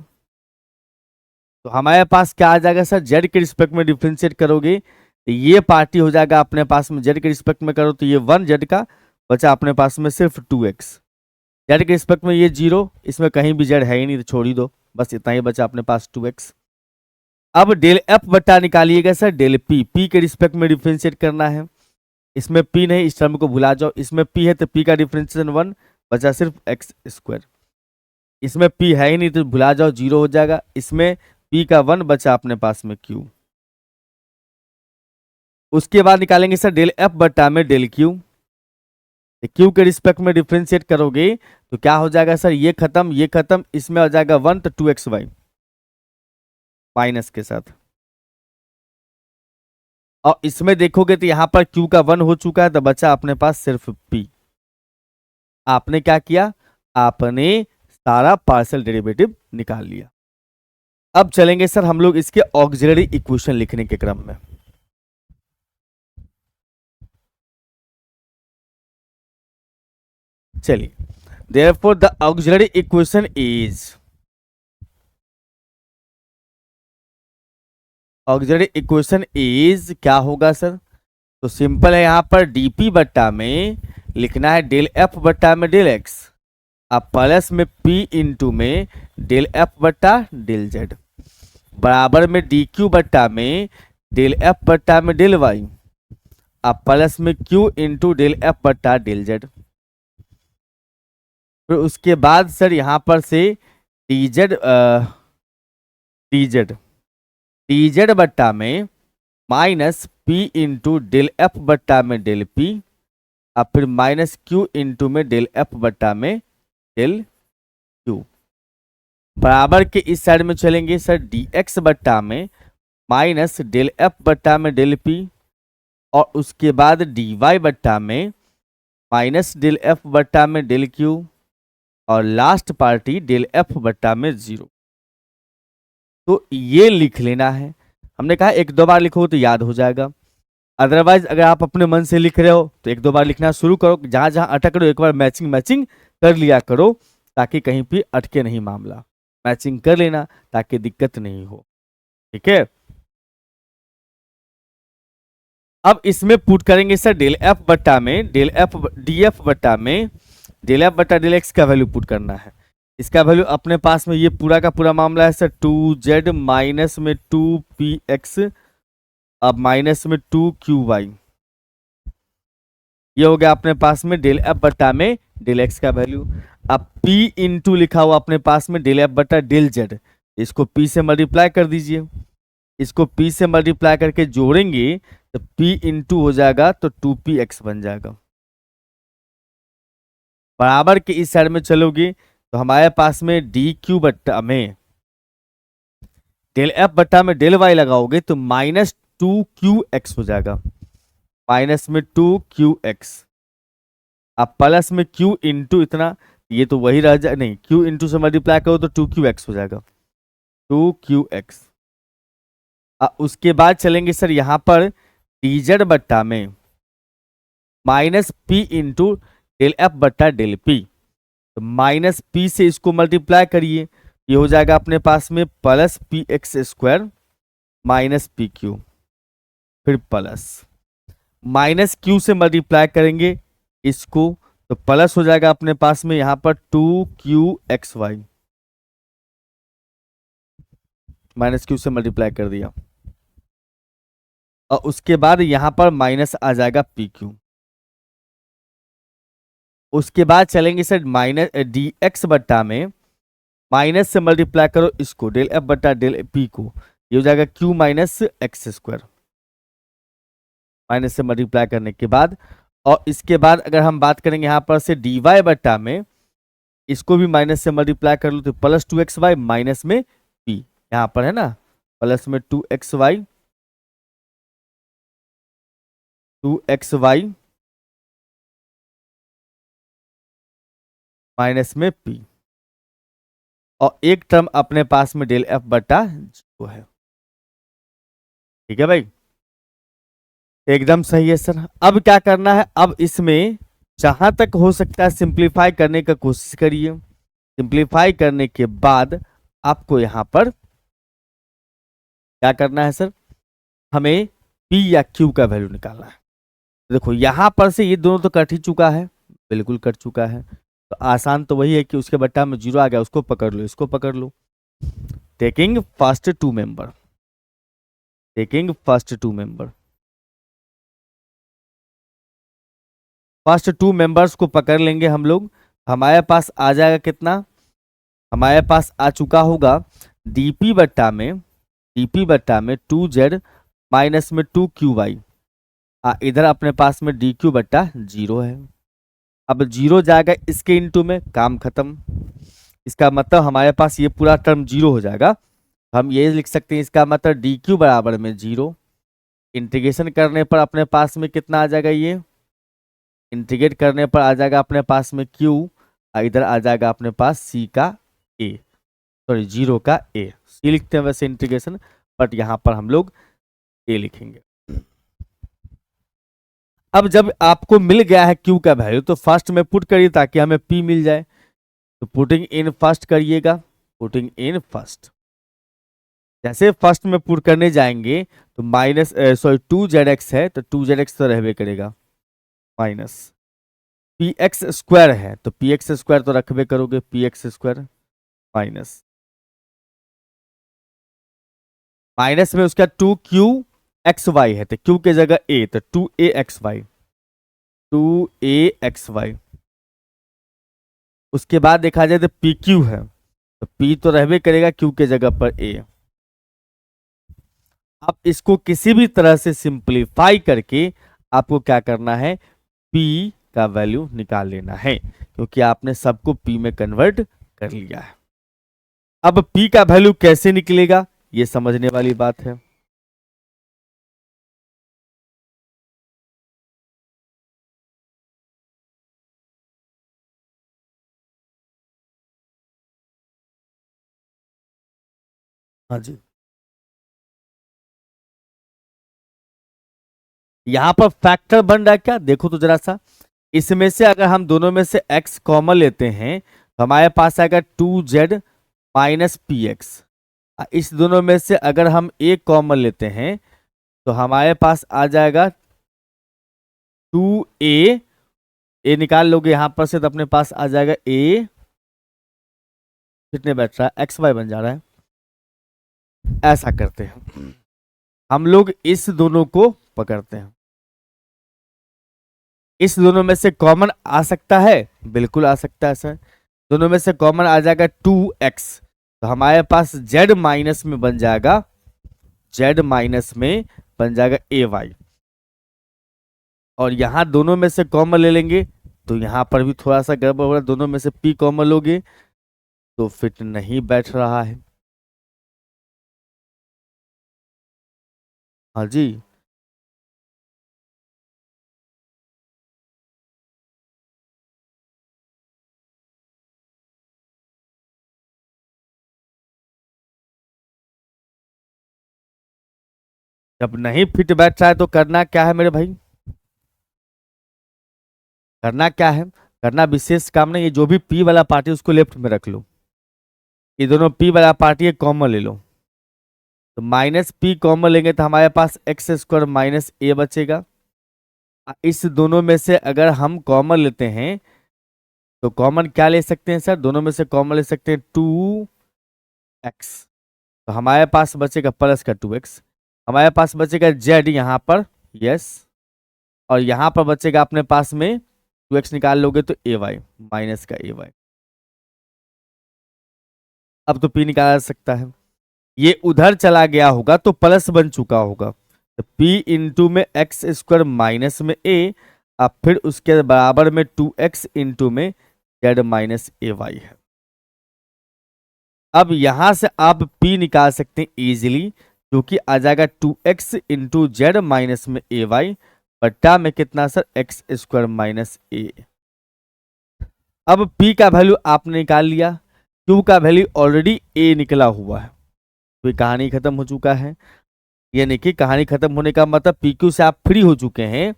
तो हमारे पास क्या आ जाएगा सर, z के रिस्पेक्ट में डिफरेंशिएट करोगे तो ये पार्टी हो जाएगा अपने पास में, z के रिस्पेक्ट में करो तो ये 1z का बचा अपने पास में सिर्फ 2x, z के रिस्पेक्ट में ये 0, इसमें कहीं भी z है ही नहीं तो छोड़ ही दो, बस इतना ही बचा अपने पास 2x। अब डेल f बट्टा निकालिएगा सर डेल p के रिस्पेक्ट में डिफरेंशिएट करना है। इसमें p नहीं, इस टर्म को भुला जाओ, इसमें p है तो p का डिफरेंशिएशन 1 बचा सिर्फ x स्क्वायर, इसमें p है ही नहीं तो भुला जाओ 0 हो जाएगा, इसमें p का 1 बचा अपने पास में q। उसके बाद निकालेंगे सर डेल f बट्टा में डेल q, q के रिस्पेक्ट में डिफरेंशिएट करोगे तो क्या हो जाएगा सर, ये खत्म, इसमें आ जाएगा 1 तो 2xy माइनस के साथ, और इसमें देखोगे तो यहां पर q का 1 हो चुका है तो बचा अपने पास सिर्फ p। आपने क्या किया, आपने सारा पार्शियल डेरिवेटिव निकाल लिया। अब चलेंगे सर हम लोग इसके ऑक्सिलरी इक्वेशन लिखने के क्रम में। चलिए, therefore the auxiliary equation is, auxiliary equation is क्या होगा सर, तो सिंपल है, यहां पर dp बट्टा में लिखना है डेल f बट्टा में डेल x, अब प्लस में p इंटू में डेल f बट्टा डेल z बराबर में dq बट्टा में डेल f बट्टा में डेल y, अब प्लस में q इंटू डेल f बट्टा डेल z। फिर उसके बाद सर यहां पर से dz बट्टा में minus p into del f बट्टा में डेल p, अब फिर माइनस q इंटू में डेल f बट्टा में डेल q, बराबर के इस साइड में चलेंगे सर dx बट्टा में माइनस डेल f बट्टा में डेल p और उसके बाद dy बट्टा में माइनस डेल एफ बट्टा में डेल क्यू और लास्ट पार्टी डेल एफ बट्टा में 0। तो ये लिख लेना है। हमने कहा एक दो बार लिखो तो याद हो जाएगा, अदरवाइज अगर आप अपने मन से लिख रहे हो तो एक दो बार लिखना शुरू करो, जहां जहां अटक रहे हो एक बार मैचिंग मैचिंग कर लिया करो, ताकि कहीं भी अटके नहीं मामला। मैचिंग कर लेना ताकि दिक्कत नहीं हो, ठीक है। अब इसमें पुट करेंगे सर डेल एफ बट्टा में डेल एफ डी एफ बट्टा में डेल एफ बट्टा डेल एक्स का वैल्यू पुट करना है। इसका वैल्यू अपने पास में ये पूरा का पूरा मामला है सर 2z माइनस में 2px अब माइनस में 2qy। ये हो गया अपने पास में डेल एफ बट्टा में डेल एक्स का वैल्यू। अब p इंटू लिखा हुआ अपने पास में डेल एफ बट्टा डेल z, इसको p से मल्टीप्लाई कर दीजिए। इसको p से मल्टीप्लाई करके जोड़ेंगे तो p इंटू हो जाएगा तो 2px बन जाएगा। बराबर के इस साइड में चलोगे तो हमारे पास में डी क्यू बट्टा में डेल एफ बट्टा में डेल वाई लगाओगे तो माइनस 2qx हो जाएगा, माइनस में 2qx। अब प्लस में q इंटू इतना, ये तो वही रह जाए, नहीं q इंटू से मल्टीप्लाई करो तो 2qx हो जाएगा, 2qx। उसके बाद चलेंगे सर यहां पर dz बट्टा में minus p into del f बट्टा डेल p, तो माइनस p से इसको मल्टीप्लाई करिए, ये हो जाएगा अपने पास में plus P x square minus p Q, फिर प्लस माइनस क्यू से मल्टीप्लाई करेंगे इसको तो प्लस हो जाएगा अपने पास में यहां पर 2qxy, माइनस क्यू से मल्टीप्लाई कर दिया। और उसके बाद यहां पर माइनस आ जाएगा पी क्यू। उसके बाद चलेंगे सर माइनस डी एक्स बट्टा में माइनस से मल्टीप्लाई करो इसको डेल एफ बट्टा डेल पी को, ये हो जाएगा Q minus x square, minus से मल्टीप्लाई करने के बाद। और इसके बाद अगर हम बात करेंगे यहां पर से डी वाई बट्टा में, इसको भी माइनस से मल्टीप्लाई कर लो तो प्लस 2xy माइनस में p, यहां पर है ना प्लस में 2xy माइनस में p, और एक टर्म अपने पास में डेल एफ बट्टा 0 है। ठीक है भाई, एकदम सही है सर। अब क्या करना है, अब इसमें जहां तक हो सकता है सिंप्लीफाई करने का कोशिश करिए। सिंप्लीफाई करने के बाद आपको यहां पर क्या करना है सर, हमें p या q का वैल्यू निकालना है। देखो यहां पर से ये दोनों तो कट ही चुका है, बिल्कुल कट चुका है, तो आसान तो वही है कि उसके बट्टा में 0 आ गया, उसको पकड़ लो, इसको पकड़ लो। Taking first two member, taking first two member, first two members को पकड़ लेंगे हम लोग। हमारे पास आ जाएगा कितना, हमारे पास आ चुका होगा डीपी बट्टा में 2z माइनस में 2qy, इधर अपने पास में dq बट्टा 0 है। अब 0 जाएगा इसके इनटू में, काम खत्म। इसका मतलब हमारे पास ये पूरा टर्म 0 हो जाएगा। हम ये लिख सकते हैं इसका मतलब dq बराबर में 0। इंटीग्रेशन करने पर अपने पास में कितना आ जाएगा, ये इंटीग्रेट करने पर आ जाएगा अपने पास में q, इधर आ जाएगा अपने पास c का a, सॉरी 0 का a। c लिखते हैं वैसे इंटीग्रेशन, बट यहां पर हम लोग a लिखेंगे। अब जब आपको मिल गया है q का वैल्यू तो फर्स्ट में पुट करिए ताकि हमें p मिल जाए, तो पुटिंग इन फर्स्ट करिएगा, पुटिंग इन फर्स्ट। जैसे फर्स्ट में पुट करने जाएंगे तो माइनस सॉरी 2zx है तो 2zx तो रहबे करेगा, माइनस px स्क्वायर है तो px स्क्वायर तो रखबे करोगे, px स्क्वायर माइनस माइनस में उसका 2qxy है तो q के जगह a, तो 2axy। उसके बाद देखा जाए तो pq है तो p तो रहबे करेगा q के जगह पर a। अब इसको किसी भी तरह से सिंप्लीफाई करके आपको क्या करना है, p का वैल्यू निकाल लेना है, क्योंकि आपने सबको p में कन्वर्ट कर लिया है। अब p का वैल्यू कैसे निकलेगा ये समझने वाली बात है। हाँ जी, यहाँ पर फैक्टर बन रहा है क्या, देखो तो जरा सा। इसमें से अगर हम दोनों में से x कॉमन लेते हैं तो हमारे पास आएगा 2z माइनस पी एक्स। इस दोनों में से अगर हम a कॉमन लेते हैं तो हमारे पास आ जाएगा 2a। ए निकाल लोगे यहां पर से तो अपने पास आ जाएगा a, कितने बैठ रहा है, एक्स वाई बन जा रहा है। ऐसा करते हैं हम लोग, इस दोनों को पकड़ते हैं। इस दोनों में से कॉमन आ सकता है, बिल्कुल आ सकता है सर। दोनों में से कॉमन आ जाएगा 2x, तो हमारे पास z माइनस में बन जाएगा, z माइनस में बन जाएगा ay। और यहां दोनों में से कॉमन ले लेंगे तो यहां पर भी थोड़ा सा गड़बड़ हो रहा है, दोनों में से p कॉमन लोगे तो फिट नहीं बैठ रहा है। हाँ जी, जब नहीं फिट बैठ रहा है तो करना क्या है मेरे भाई, करना क्या है, करना विशेष काम नहीं है। जो भी p वाला पार्टी उसको लेफ्ट में रख लो, ये दोनों p वाला पार्टी है कॉमन ले लो, तो माइनस p कॉमन लेंगे तो हमारे पास एक्स स्क्वायर माइनस ए बचेगा। इस दोनों में से अगर हम कॉमन लेते हैं तो कॉमन क्या ले सकते हैं सर, दोनों में से कॉमन ले सकते हैं 2x, तो हमारे पास बचेगा प्लस का 2x। हमारे पास बचेगा z यहाँ पर, यस, और यहाँ पर बचेगा अपने पास में 2x निकाल लोगे तो ay माइनस का ay। अब तो p निकाला जा सकता है, ये उधर चला गया होगा तो प्लस बन चुका होगा, तो p इंटू में एक्स स्क्वायर माइनस में a, अब फिर उसके बराबर में 2x इंटू में z माइनस ए वाई है। अब यहां से आप p निकाल सकते हैं इजीली, जो कि आ जाएगा 2x इंटू जेड माइनस में ए वाई बट्टा में कितना सर, एक्स स्क्वायर माइनस ए। अब p का वैल्यू आपने निकाल लिया, q का वैल्यू ऑलरेडी a निकला हुआ है, तो ये कहानी खत्म हो चुका है। यानी कि कहानी खत्म होने का मतलब PQ से आप फ्री हो चुके हैं।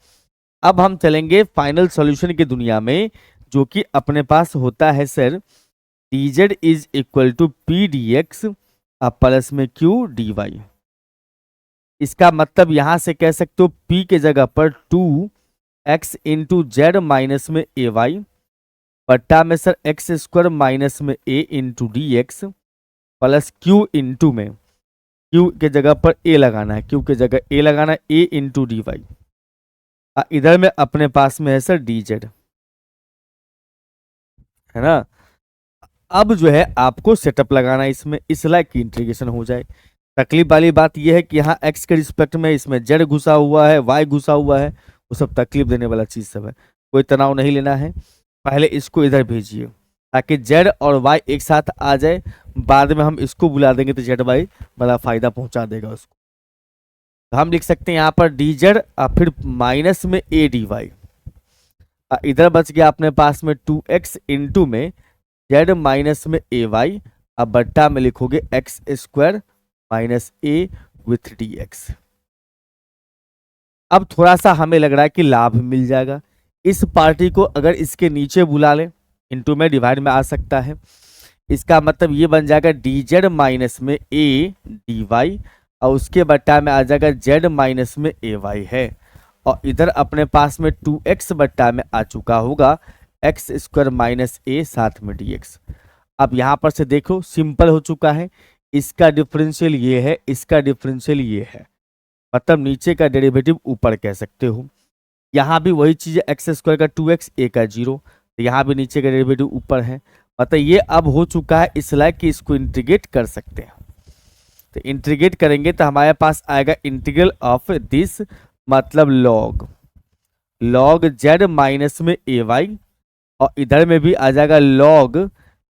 अब हम चलेंगे फाइनल सॉल्यूशन की दुनिया में, जो कि अपने पास होता है sir dz is equal to p d x plus में q डी वाई। इसका मतलब यहां से कह सकते हो p के जगह पर 2x इंटू जेड माइनस में ए वाई बट्टा में सर एक्स स्क्वायर माइनस में a into d x plus q into में, q के जगह पर a लगाना है, q के जगह a लगाना है, a इंटू डी वाई। इधर में अपने पास में है सर dz, है ना। अब जो है आपको सेटअप लगाना है इसमें, इस लायक की इंटीग्रेशन हो जाए। तकलीफ वाली बात यह है कि यहाँ x के रिस्पेक्ट में इसमें z घुसा हुआ है, y घुसा हुआ है, वो सब तकलीफ देने वाला चीज सब है, कोई तनाव नहीं लेना है। पहले इसको इधर भेजिए ताकि z और y एक साथ आ जाए, बाद में हम इसको बुला देंगे तो z y बड़ा फायदा पहुंचा देगा उसको। तो हम लिख सकते हैं यहाँ पर dz और फिर माइनस में a dy, इधर बच गया अपने पास में 2x इंटू में z माइनस में ए वाई, अब बट्टा में लिखोगे x square minus A with d x. अब थोड़ा सा हमें लग रहा है कि लाभ मिल जाएगा। इस पार्टी को अगर इसके नीचे बुला लें, इंटू में डिवाइड में आ सकता है, इसका मतलब ये बन जाएगा डी जेड माइनस में ए डी वाई, और उसके बट्टा में आ जाएगा जेड माइनस में ए वाई है, और इधर अपने पास में 2x बट्टा में आ चुका होगा एक्स स्क्वायर माइनस ए साथ में dx। अब यहां पर से देखो सिंपल हो चुका है, इसका डिफरेंशियल ये है, इसका डिफरेंशियल ये है, मतलब नीचे का डेरिवेटिव ऊपर कह सकते हो। यहाँ भी वही चीज है, एक्स स्क्वायर का 2x, ए का 0, तो यहाँ भी नीचे का डेरिवेटिव ऊपर है, मतलब ये अब हो चुका है इस लायक कि इसको इंटीग्रेट कर सकते हैं। तो इंटीग्रेट करेंगे तो हमारे पास आएगा इंटीग्रल ऑफ दिस, मतलब लॉग जेड माइनस में ए वाई, और इधर में भी आ जाएगा लॉग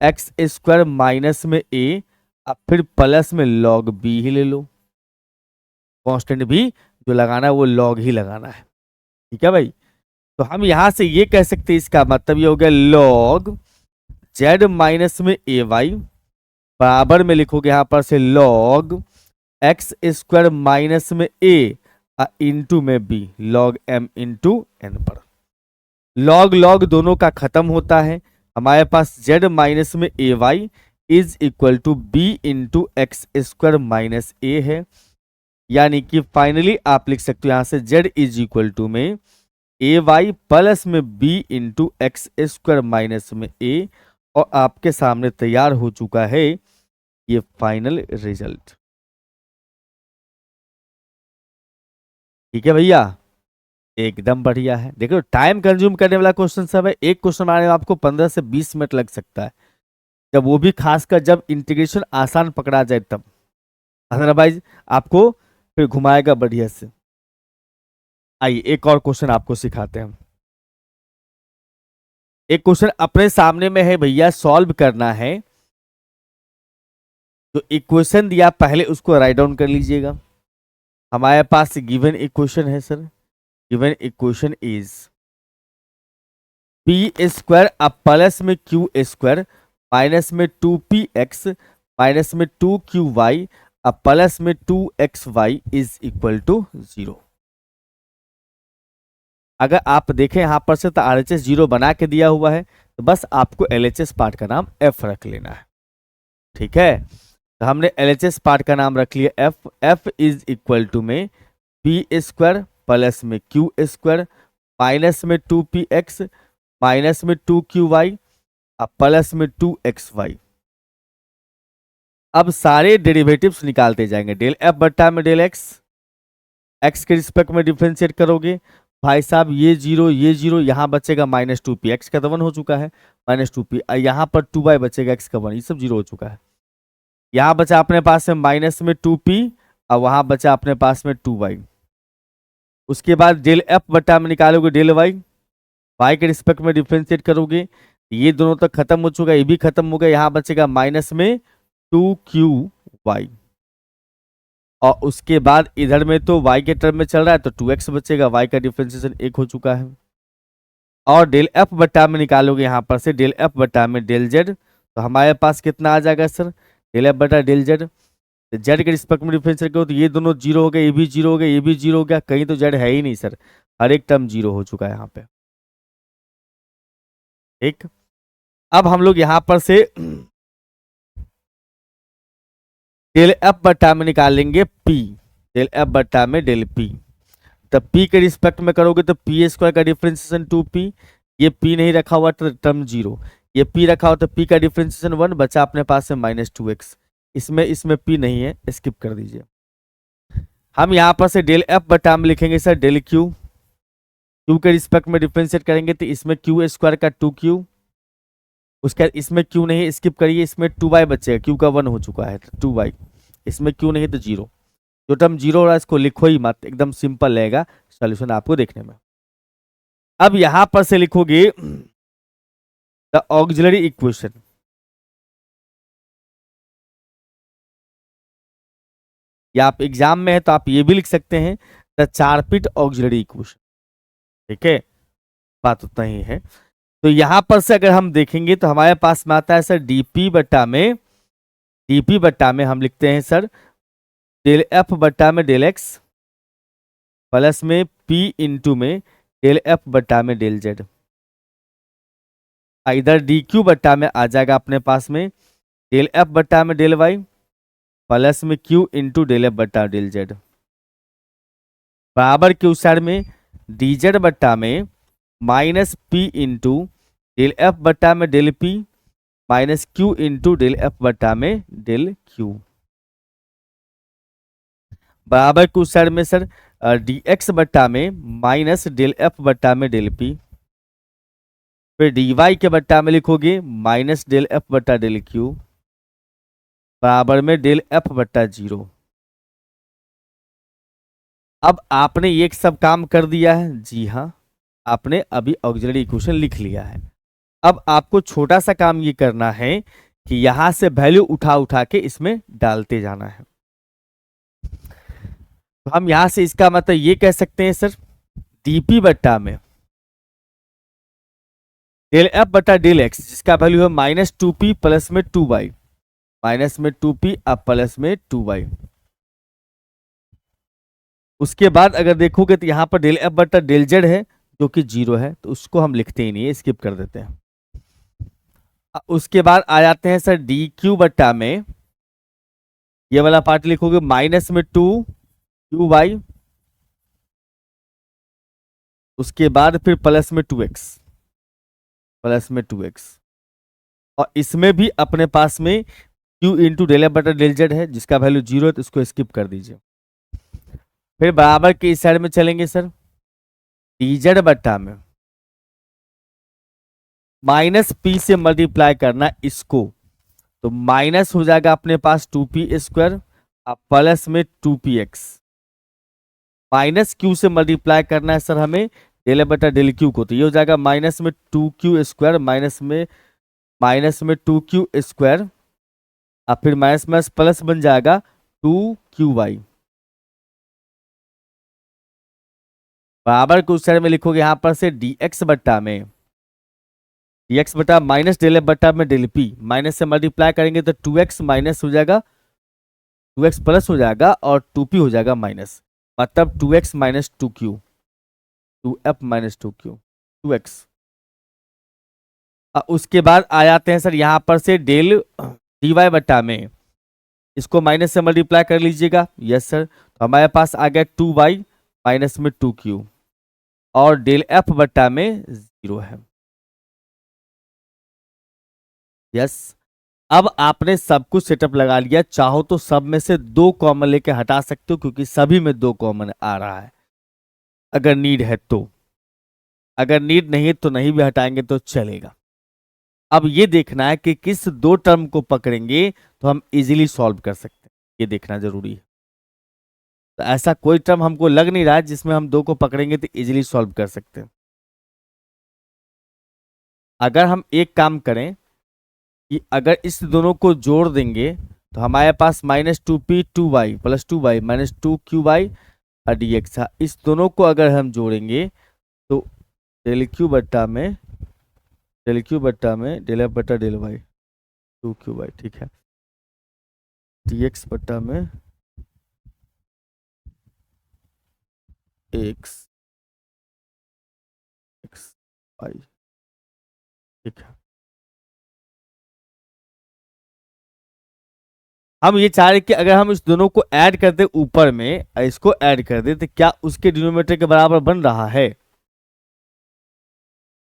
एक्स स्क्वायर माइनस में ए, अब फिर प्लस में लॉग बी ही ले लो, कांस्टेंट भी जो लगाना है वो लॉग ही लगाना है, ठीक है भाई। तो हम यहां से ये कह सकते हैं, इसका मतलब ये हो गया लॉग जेड माइनस में ए वाई बराबर में लिखोगे यहाँ पर से log एक्स स्क्वायर माइनस में ए इंटू में b log m into n पर। लॉग लॉग दोनों का खत्म होता है, हमारे पास z माइनस में a y is equal to b into x square minus a है। यानी कि फाइनली आप लिख सकते हो यहां से z इज इक्वल टू में ए वाई प्लस में b into x square minus में ए, और आपके सामने तैयार हो चुका है ये फाइनल रिजल्ट। ठीक है भैया, एकदम बढ़िया है। देखो टाइम कंज्यूम करने वाला क्वेश्चन सब है, एक क्वेश्चन आने में आपको 15 से 20 मिनट लग सकता है, जब वो भी खासकर जब इंटीग्रेशन आसान पकड़ा जाए तब, अदरवाइज आपको फिर घुमाएगा बढ़िया से। आइए एक और क्वेश्चन आपको सिखाते हैं। एक क्वेश्चन अपने सामने में है भैया, सॉल्व करना है। तो इक्वेशन दिया पहले उसको राइट डाउन कर लीजिएगा। हमारे पास गिवन इक्वेशन है sir, given equation is P square अब प्लस में क्यू स्क्वायर माइनस में 2p x माइनस में 2q y अब प्लस में 2x y is equal to 0। अगर आप देखें यहां पर से तो RHS 0 बना के दिया हुआ है, तो बस आपको LHS पार्ट का नाम f रख लेना है। ठीक है, तो हमने LHS पार्ट का नाम रख लिया f। f is equal to में p स्क्वायर प्लस में q स्क्वायर माइनस में 2px माइनस में 2qy अब प्लस में 2xy। अब सारे डेरिवेटिव्स निकालते जाएंगे, डेल f बट्टा में डेल x, x के रिस्पेक्ट में डिफरेंशिएट करोगे भाई साहब, ये जीरो यहाँ बचेगा माइनस 2p, x का 1 हो चुका है माइनस 2p, यहाँ पर 2y बचेगा x का 1, ये सब 0 हो चुका है। यहाँ बचा अपने पास में माइनस में 2p और वहां बचा अपने पास में 2y। उसके बाद डेल f बट्टा में निकालोगे डेल y के रिस्पेक्ट में डिफरेंशिएट करोगे, ये दोनों तक खत्म हो चुका है, ये भी खत्म हो गया, यहाँ बचेगा माइनस में 2qy। और उसके बाद इधर में तो y के टर्म में चल रहा है तो 2x बचेगा, y का डिफरेंशिएशन 1 हो चुका है। और डेल f बट्टा में निकालोगे यहाँ पर से डेल f बट्टा में डेल z, तो हमारे पास कितना आ जाएगा सर, डेल f बट्टा डेल z। z के रिस्पेक्ट में डिफरेंशिएट करो तो ये दोनों 0 हो गए, ये भी 0 हो गया, ये भी 0 हो गया, कहीं तो z है ही नहीं सर, हर एक टर्म 0 हो चुका है यहाँ पे। ठीक, अब हम लोग यहाँ पर से डेल f बट्टा में निकालेंगे p, डेल f बट्टा में डेल p। तब p के रिस्पेक्ट में करोगे तो p स्क्वायर का डिफरेंशिएशन 2p, ये p नहीं रखा हुआ तो टर्म 0, ये p रखा हुआ तो p का डिफरेंशिएशन 1, बचा अपने पास में माइनस 2x। इसमें p नहीं है, स्किप कर दीजिए। हम यहाँ पर से डेल f बट्टा में लिखेंगे सर डेल q, q के रिस्पेक्ट में डिफरेंशिएट करेंगे तो इसमें q स्क्वायर का 2q, उसके बाद इसमें q नहीं, स्किप करिए, इसमें 2y बचेगा, q का 1 हो चुका है तो 2y, इसमें q नहीं तो 0, जो टर्म 0 हो रहा है इसको लिखो ही मत, एकदम सिंपल रहेगा सॉल्यूशन आपको देखने में। अब यहां पर से लिखोगे द ऑक्सिलरी इक्वेशन, या आप एग्जाम में है तो आप ये भी लिख सकते हैं द चारपिट ऑक्सिलरी इक्वेशन। ठीक है, बात उतना ही है। तो यहां पर से अगर हम देखेंगे तो हमारे पास में आता है सर डीपी बट्टा में हम लिखते हैं सर डेल एफ बट्टा में डेल एक्स प्लस में पी इंटू में डेल एफ बट्टा में डेल जेड। इधर डी क्यू बट्टा में आ जाएगा अपने पास में डेल एफ बट्टा में डेल वाई प्लस में क्यू इंटू डेल एफ बट्टा डेल जेड, बराबर के उस साइड में डी जेड बट्टा में minus p into del f बट्टा में del p minus q into del f बट्टा में डेल क्यू, बराबर के उस साइड में सर डी एक्स बट्टा में माइनस डेल एफ बट्टा में डेल पी, फिर डी वाई के बट्टा में लिखोगे माइनस डेल एफ बट्टा डेल क्यू बराबर में डेल एफ बट्टा 0। अब आपने ये सब काम कर दिया है, जी हाँ आपने अभी ऑक्सिलरी इक्वेशन लिख लिया है। अब आपको छोटा सा काम ये करना है कि यहां से वैल्यू उठा उठा के इसमें डालते जाना है। तो हम यहां से इसका मतलब ये कह सकते हैं सर डीपी बट्टा में डेल एफ बट्टा डेल एक्स जिसका वैल्यू है माइनस 2p प्लस में 2y माइनस में 2p अब प्लस में 2y। उसके बाद अगर देखोगे तो यहाँ पर डेल एफ बटा डेल जेड है जो कि 0 है, तो उसको हम लिखते ही नहीं है, स्किप कर देते हैं। उसके बाद आ जाते हैं सर डी क्यू बट्टा में, ये वाला पार्ट लिखोगे माइनस में 2 QY, उसके बाद फिर प्लस में 2x, प्लस में 2x, और इसमें भी अपने पास में q इंटू डेल एफ बटा डेल जेड है जिसका वैल्यू 0 है, तो इसको स्किप कर दीजिए। फिर बराबर के इस साइड में चलेंगे सर, डी जेड बट्टा में माइनस पी से मल्टीप्लाई करना इसको, तो माइनस हो जाएगा अपने पास 2p² प्लस में 2px, माइनस क्यू से मल्टीप्लाई करना है सर हमें डेल बटा डेल क्यू को, तो ये हो जाएगा माइनस में 2q² माइनस में 2q², और फिर माइनस माइनस प्लस बन जाएगा 2qy। बराबर के उस साइड में लिखोगे यहां पर से dx बट्टा में, dx बटा माइनस डेल एफ बट्टा में डेल पी, माइनस से मल्टीप्लाई करेंगे तो 2x माइनस हो जाएगा, 2x प्लस हो जाएगा और 2p हो जाएगा माइनस, मतलब 2x minus 2q, 2f minus 2q, 2x। उसके बाद आ जाते हैं सर यहां पर से डेल dy बट्टा में, इसको माइनस से मल्टीप्लाई कर लीजिएगा, यस सर, तो हमारे पास आ गया 2y माइनस में 2q, और डेल एफ बट्टा में 0 है, यस। अब आपने सब कुछ सेटअप लगा लिया, चाहो तो सब में से 2 कॉमन लेके हटा सकते हो क्योंकि सभी में 2 कॉमन आ रहा है, अगर नीड है तो, अगर नीड नहीं है तो नहीं भी हटाएंगे तो चलेगा। अब ये देखना है कि किस 2 टर्म को पकड़ेंगे तो हम इजीली सॉल्व कर सकते हैं, ये देखना जरूरी है। तो ऐसा कोई टर्म हमको लग नहीं रहा है जिसमें हम 2 को पकड़ेंगे तो इजीली सॉल्व कर सकते हैं। अगर हम एक काम करें कि अगर इस दोनों को जोड़ देंगे तो हमारे पास minus 2p/2y plus 2y minus 2qy और dx था, इस दोनों को अगर हम जोड़ेंगे तो डेल क्यू बट्टा में डेल एफ बट्टा डेल वाई 2qy, ठीक है, dx बट्टा में x y, ठीक है। हम ये चाह रहे कि अगर हम इस दोनों को ऐड कर दे ऊपर में, इसको ऐड कर दे तो क्या उसके डिनोमिनेटर के बराबर बन रहा है,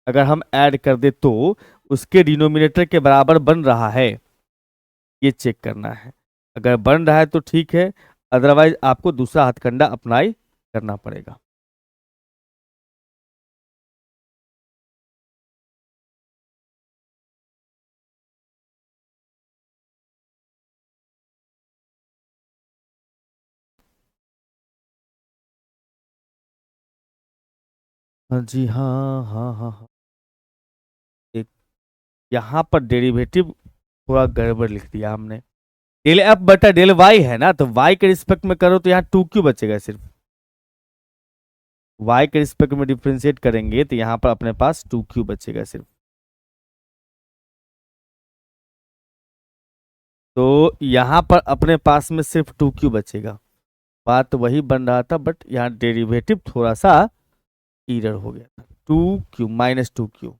अगर हम ऐड कर दे तो उसके डिनोमिनेटर के बराबर बन रहा है, ये चेक करना है। अगर बन रहा है तो ठीक है, अदरवाइज आपको दूसरा हथकंडा अप्लाई करना पड़ेगा। हाँ जी, हाँ हाँ हाँ हाँ, एक यहाँ पर डेरिवेटिव थोड़ा गड़बड़ लिख दिया हमने, डेल एफ बटा डेल वाई है ना, तो वाई के रिस्पेक्ट में करो तो यहाँ 2q बचेगा, सिर्फ वाई के रिस्पेक्ट में डिफ्रेंशिएट करेंगे तो यहाँ पर अपने पास 2q बचेगा सिर्फ। तो यहाँ पर अपने पास में सिर्फ 2q बचेगा, बात वही बन रहा था बट यहाँ डेरिवेटिव थोड़ा सा एरर हो गया था, 2q माइनस 2q,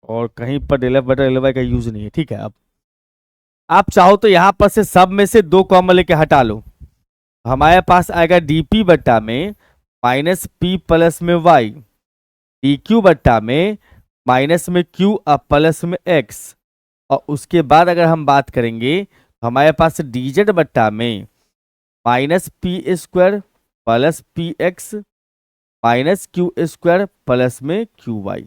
और कहीं पर डेल एफ बटा डेल वाई का यूज नहीं है, ठीक है। अब आप चाहो तो यहां पर से सब में से 2 कॉमन लेके हटा लो, हमारे पास आएगा dp बट्टा में माइनस p प्लस में y, dq बट्टा में माइनस में q अब प्लस में x, और उसके बाद अगर हम बात करेंगे तो हमारे पास dz बट्टा में minus p² plus px minus q² plus में qy।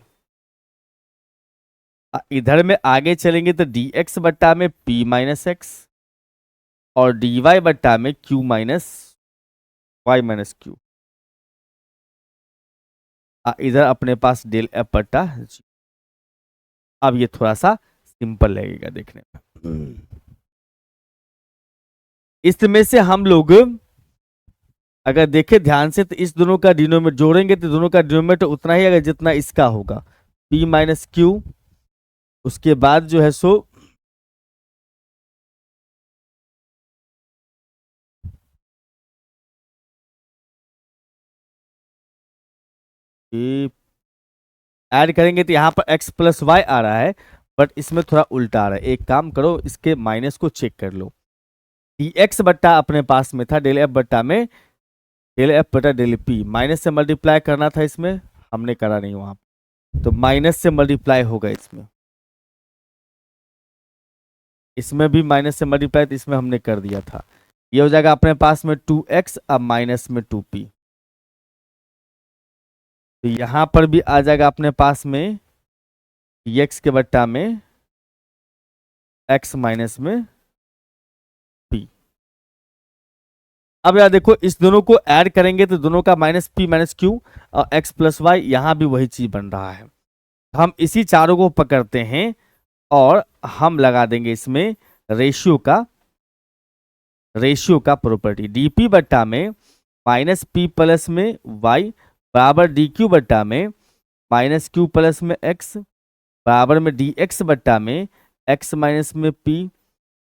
इधर में आगे चलेंगे तो dx बट्टा में p माइनस एक्स और dy बट्टा में q minus y minus q. इधर अपने पास डेल एफ बट्टा जी। अब ये थोड़ा सा सिंपल लगेगा देखने में, इसमें से हम लोग अगर देखें ध्यान से तो इस दोनों का डिनोमिनेटर जोड़ेंगे तो दोनों का डिनोमिनेटर उतना ही अगर जितना इसका होगा, p माइनस क्यू उसके बाद जो है सो ऐड करेंगे तो यहाँ पर x प्लस वाई आ रहा है, बट इसमें थोड़ा उल्टा आ रहा है। एक काम करो, इसके माइनस को चेक कर लो। डी एक्स बट्टा अपने पास में था डेल एफ बट्टा में डेल एफ बटा डेल पी, माइनस से मल्टीप्लाई करना था, इसमें हमने करा नहीं वहां, तो माइनस से मल्टीप्लाई होगा इसमें। इसमें भी माइनस से मल्टीप्लाई, तो इसमें हमने कर दिया था। ये हो जाएगा अपने पास में 2x, अब माइनस में 2p, तो यहां पर भी आ जाएगा अपने पास में dx के बट्टा में x माइनस में p। अब यार देखो, इस दोनों को ऐड करेंगे तो दोनों का माइनस p माइनस क्यू और x प्लस वाई, यहां भी वही चीज बन रहा है। हम इसी चारों को पकड़ते हैं और हम लगा देंगे इसमें रेशियो का प्रॉपर्टी, dp बट्टा में माइनस p प्लस में y बराबर dq बट्टा में माइनस q प्लस में x बराबर में dx बट्टा में x माइनस में p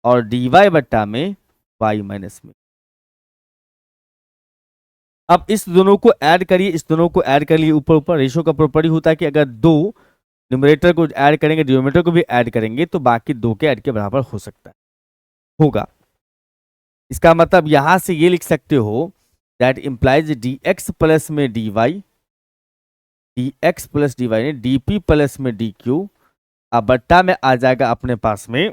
और dy बट्टा में y माइनस में। अब इस दोनों को ऐड करिए, इस दोनों को ऐड कर लिए ऊपर ऊपर। रेशियो का प्रॉपर्टी होता है कि अगर दो न्यूमरेटर को ऐड करेंगे, डिनोमिनेटर को भी ऐड करेंगे, तो बाकी दो के ऐड के बराबर हो सकता है, होगा। इसका मतलब यहां से ये लिख सकते हो दैट इंप्लाइज dx प्लस में dy, dx प्लस dy ने dp प्लस में dq, अब बट्टा में आ जाएगा अपने पास में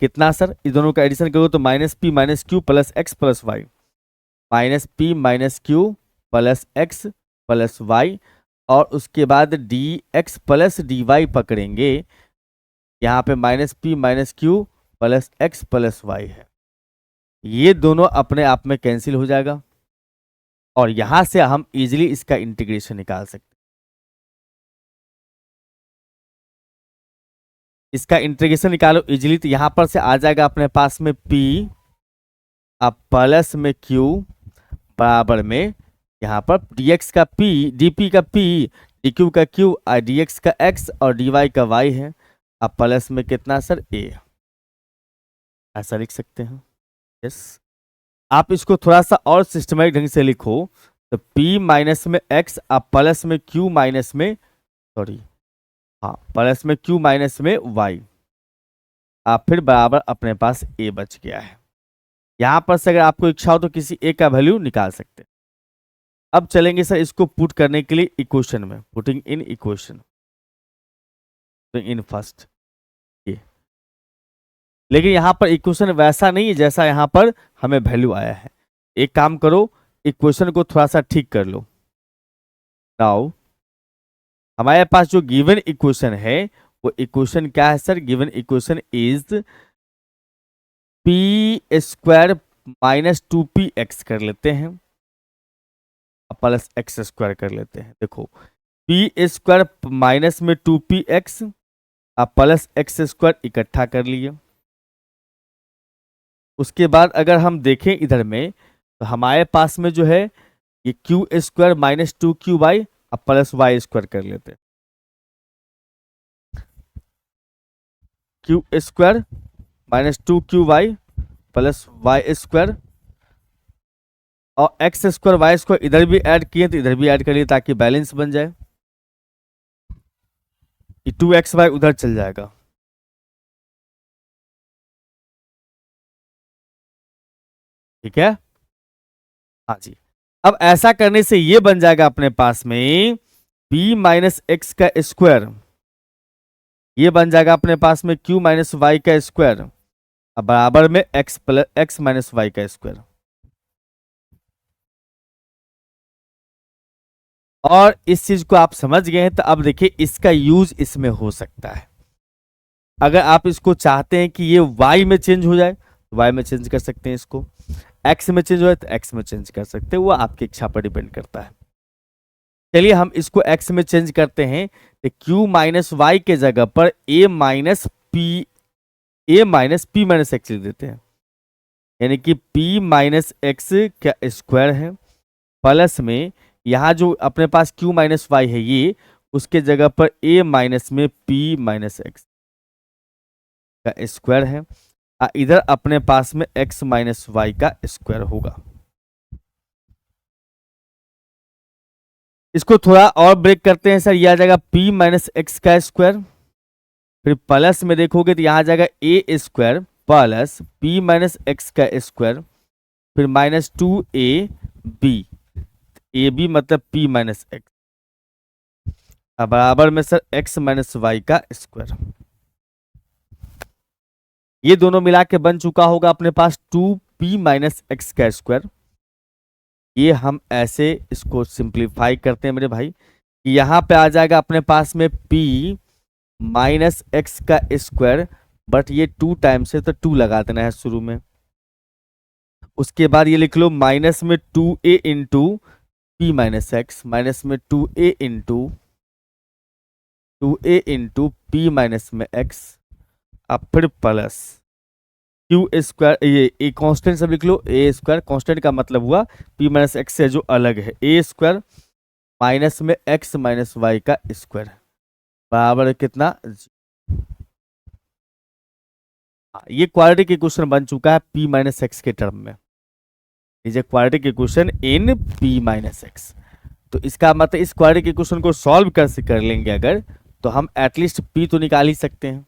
कितना सर, इस दोनों का एडिशन करो तो minus p minus q plus x plus y, minus p minus q plus x plus y, और उसके बाद d x plus d y पकड़ेंगे, यहाँ पे minus p minus q plus x plus y है। ये दोनों अपने आप में कैंसिल हो जाएगा और यहां से हम इजीली इसका इंटीग्रेशन निकाल सकते हैं। इसका इंटीग्रेशन निकालो इजीली, तो यहां पर से आ जाएगा अपने पास में p अब प्लस में q बराबर में यहाँ पर dx का p, dp का p, dq का q और dx का x और dy का y है। अब प्लस में कितना सर a, ऐसा लिख सकते हैं। यस, आप इसको थोड़ा सा और सिस्टमैटिक ढंग से लिखो तो p माइनस में x अब प्लस में q माइनस में, सॉरी हाँ, प्लस में q माइनस में y, आप फिर बराबर अपने पास a बच गया है। यहां पर से अगर आपको इच्छा हो तो किसी a का वैल्यू निकाल सकते हैं। अब चलेंगे सर इसको पुट करने के लिए इक्वेशन में, putting in equation in first ये, लेकिन यहां पर इक्वेशन वैसा नहीं है जैसा यहां पर हमें वैल्यू आया है। एक काम करो, इक्वेशन को थोड़ा सा ठीक कर लो। नाउ हमारे पास जो गिवन इक्वेशन है वो इक्वेशन क्या है sir, given equation is P square minus 2px कर लेते हैं प्लस एक्स स्क्वायर कर लेते हैं। देखो पी स्क्वायर माइनस में 2px अब प्लस एक्स स्क्वायर इकट्ठा कर लिए। उसके बाद अगर हम देखें इधर में तो हमारे पास में जो है ये क्यू स्क्वायर माइनस 2qy अब प्लस वाई स्क्वायर कर लेते हैं। Q square minus 2qy plus y square और एक्स स्क्वायर वाई स्क्वायर इधर भी ऐड किए तो इधर भी ऐड कर लिए ताकि बैलेंस बन जाए। 2xy उधर चल जाएगा। ठीक है, हाँ जी। अब ऐसा करने से ये बन जाएगा अपने पास में b माइनस एक्स का स्क्वायर, ये बन जाएगा अपने पास में q माइनस वाई का स्क्वायर अब बराबर में x plus x minus y का स्क्वायर। और इस चीज को आप समझ गए हैं तो अब देखिए इसका यूज इसमें हो सकता है। अगर आप इसको चाहते हैं कि ये y में चेंज हो जाए तो y में चेंज कर सकते हैं, इसको x में चेंज हो जाए तो x में चेंज कर सकते हैं, वो आपकी इच्छा पर डिपेंड करता है। चलिए हम इसको x में चेंज करते हैं तो q माइनस वाई के जगह पर a minus p minus x लिख देते हैं, यानी कि p माइनस एक्स का स्क्वायर है प्लस में यहाँ जो अपने पास q माइनस वाई है ये उसके जगह पर a माइनस में p माइनस एक्स का स्क्वायर है। इधर अपने पास में x माइनस वाई का स्क्वायर होगा। इसको थोड़ा और ब्रेक करते हैं सर, यह आ जाएगा p माइनस एक्स का स्क्वायर, फिर प्लस में देखोगे तो यहां आ जाएगा a square plus p minus x का स्क्वायर, फिर माइनस 2ab, ए बी मतलब p माइनस एक्स, बराबर में सर x माइनस वाई का स्क्वायर। ये दोनों मिला के बन चुका होगा अपने पास 2p माइनस एक्स का स्क्वायर। ये हम ऐसे इसको सिंप्लीफाई करते हैं मेरे भाई कि यहां पे आ जाएगा अपने पास में p माइनस एक्स का स्क्वायर, बट ये 2 टाइम्स है तो 2 लगा देना है शुरू में। उसके बाद ये लिख लो माइनस में 2a into P minus x, minus में 2a इंटू पी माइनस में एक्स, अब फिर प्लस क्यू स्क्वायर, ये कांस्टेंट सब लिख लो, ए स्क्वायर कांस्टेंट का मतलब हुआ पी माइनस एक्स से जो अलग है, ए स्क्वायर माइनस में एक्स माइनस वाई का स्क्वायर बराबर कितना। ये क्वाड्रेटिक इक्वेशन बन चुका है p माइनस एक्स के टर्म में, is a quadratic equation in p minus x. तो इसका मतलब इस क्वाड्रेटिक इक्वेशन को सॉल्व कर लेंगे अगर, तो हम एटलीस्ट p तो निकाल ही सकते हैं।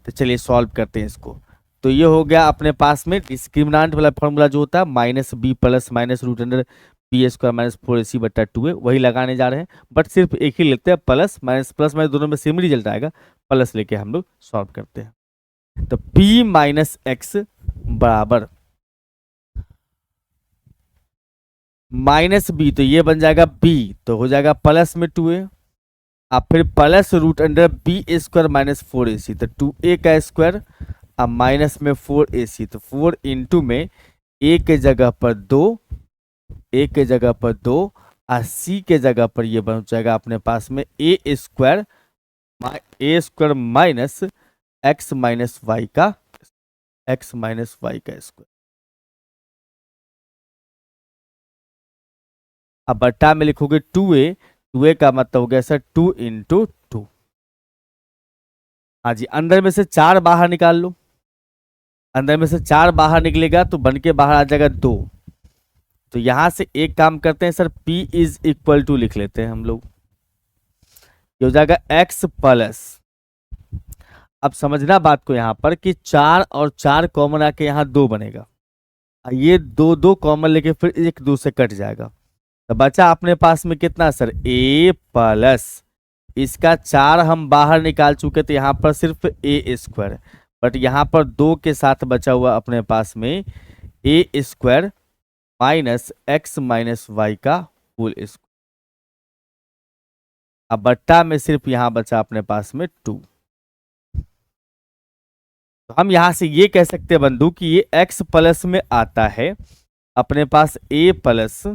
तो चलिए सॉल्व करते हैं इसको। तो ये हो गया अपने पास में डिस्क्रिमिनेंट वाला फॉर्मूला जो होता है minus b plus minus root under p square minus 4ac बट्टा 2a, वही लगाने जा रहे हैं, बट सिर्फ एक ही लेते हैं प्लस माइनस दोनों में सेम रिजल्ट आएगा, प्लस लेके हम लोग सॉल्व करते हैं। तो p माइनस एक्स बराबर माइनस बी, तो ये बन जाएगा b, तो हो जाएगा प्लस में 2a, अब फिर plus root under b square minus 4ac, तो 2a का स्क्वायर अब माइनस में 4ac, तो 4 इंटू में a के जगह पर 2, a के जगह पर 2 और c के जगह पर ये बन जाएगा अपने पास में a square minus x minus y का स्क्वायर। अब बट्टा में लिखोगे 2a का मतलब हो गया सर 2 इंटू 2। हाँ जी, अंदर में से 4 बाहर निकाल लो, अंदर में से 4 बाहर निकलेगा तो बन के बाहर आ जाएगा 2। तो यहां से एक काम करते हैं sir, p is equal to लिख लेते हैं हम लोग, ये हो जाएगा x प्लस, अब समझना बात को यहां पर कि 4 और 4 कॉमन आके यहां 2 बनेगा, ये 2 कॉमन लेके फिर 1 2 से कट जाएगा, तो बचा अपने पास में कितना सर a प्लस, इसका 4 हम बाहर निकाल चुके थे यहाँ पर सिर्फ a स्क्वायर, बट यहाँ पर 2 के साथ बचा हुआ अपने पास में a square minus x minus y का होल स्क्वायर। अब बट्टा में सिर्फ यहां बचा अपने पास में 2। तो हम यहां से ये कह सकते हैं बंधु कि ये x प्लस में आता है अपने पास a प्लस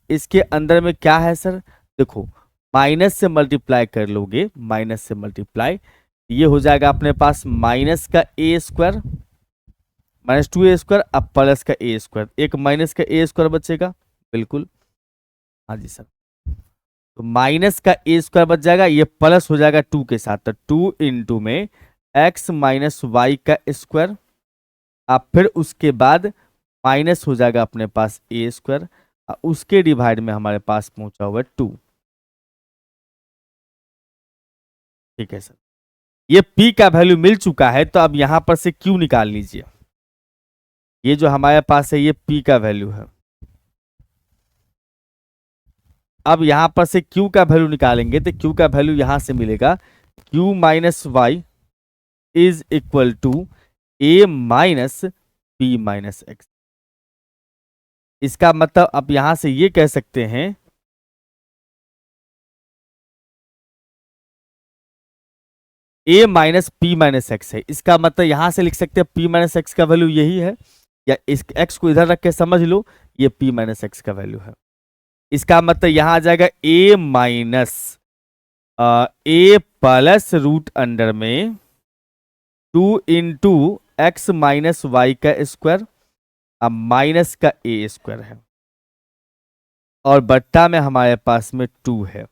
इसके अंदर में क्या है सर, देखो माइनस से मल्टीप्लाई कर लोगे, माइनस से मल्टीप्लाई, ये हो जाएगा अपने पास माइनस का a square minus 2a square, अब प्लस का a स्क्वायर, एक माइनस का a स्क्वायर बचेगा, बिल्कुल हाँ जी सर, तो माइनस का a स्क्वायर बच जाएगा, ये प्लस हो जाएगा 2 के साथ, तो 2 इंटू में x माइनस वाई का स्क्वायर, अब फिर उसके बाद माइनस हो जाएगा अपने पास a स्क्वायर, उसके डिवाइड में हमारे पास पहुंचा हुआ है 2। ठीक है सर, ये p का वैल्यू मिल चुका है, तो अब यहां पर से q निकाल लीजिए, ये जो हमारे पास है ये p का वैल्यू है। अब यहां पर से q का वैल्यू निकालेंगे तो q का वैल्यू यहां से मिलेगा q minus y is equal to a minus p minus x. इसका मतलब आप यहां से ये कह सकते हैं a minus p minus x है, इसका मतलब यहां से लिख सकते हैं p माइनस एक्स का वैल्यू यही है, या इस x को इधर रख के समझ लो ये p माइनस एक्स का वैल्यू है। इसका मतलब यहां आ जाएगा a minus a plus root under में 2 इंटू एक्स माइनस वाई का स्क्वायर, अब माइनस का a स्क्वायर है, और बट्टा में हमारे पास में 2 है।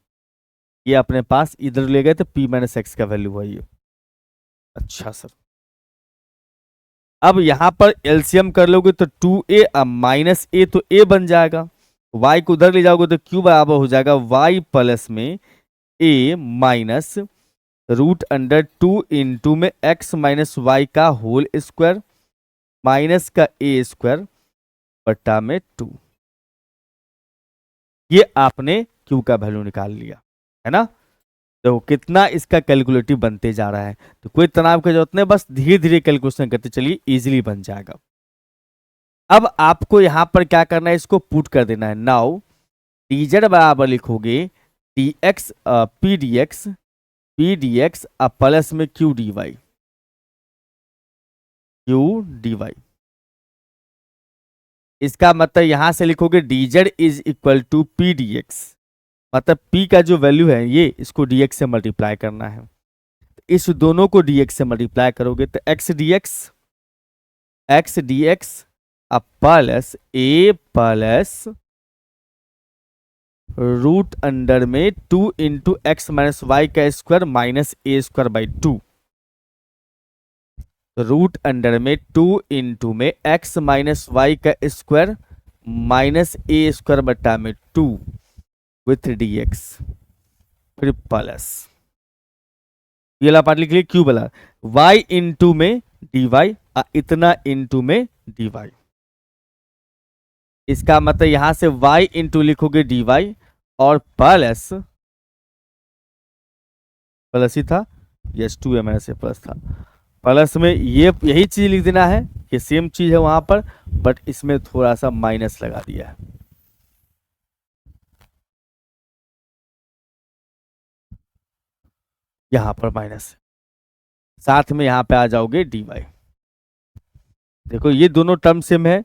ये अपने पास इधर ले गए तो p माइनस एक्स का वैल्यू है ये। अच्छा सर, अब यहां पर एलसीएम कर लोगे तो 2a माइनस ए तो a बन जाएगा, y को उधर ले जाओगे तो q बराबर हो जाएगा y प्लस में a minus root under 2 into में x माइनस वाई का होल स्क्वायर माइनस का a स्क्वायर बट्टा में 2। ये आपने q का वैल्यू निकाल लिया है ना। तो कितना इसका कैलकुलेटिव बनते जा रहा है, तो कोई तनाव की जरूरत नहीं, बस धीरे धीरे कैलकुलेशन करते चलिए, इजीली बन जाएगा। अब आपको यहां पर क्या करना है, इसको पुट कर देना है। नाउ dz बराबर लिखोगे dx p dx प्लस में q dy। इसका मतलब यहां से लिखोगे dz is equal to p d x, मतलब p का जो वैल्यू है ये इसको dx से मल्टीप्लाई करना है। इस दोनों को dx से मल्टीप्लाई करोगे तो x dx plus a plus root under में 2 इंटू एक्स माइनस वाई का square minus a square by 2। Root under में 2 इंटू में एक्स माइनस वाई का स्क्वायर माइनस ए स्क्वायर बट्टा में 2 विथ डी एक्स, फिर प्लस ये वाला पार्ट लिख लिया क्यू वाला y इंटू में डी वाई, इतना इंटू में डी वाई। इसका मतलब यहां से y इंटू लिखोगे डी वाई और प्लस ही था, यस 2 है से प्लस था, प्लस में ये यही चीज लिख देना है, ये सेम चीज है वहां पर, बट इसमें थोड़ा सा माइनस लगा दिया है। यहां पर माइनस, साथ में यहां पे आ जाओगे डी वाई। देखो ये दोनों टर्म सेम है,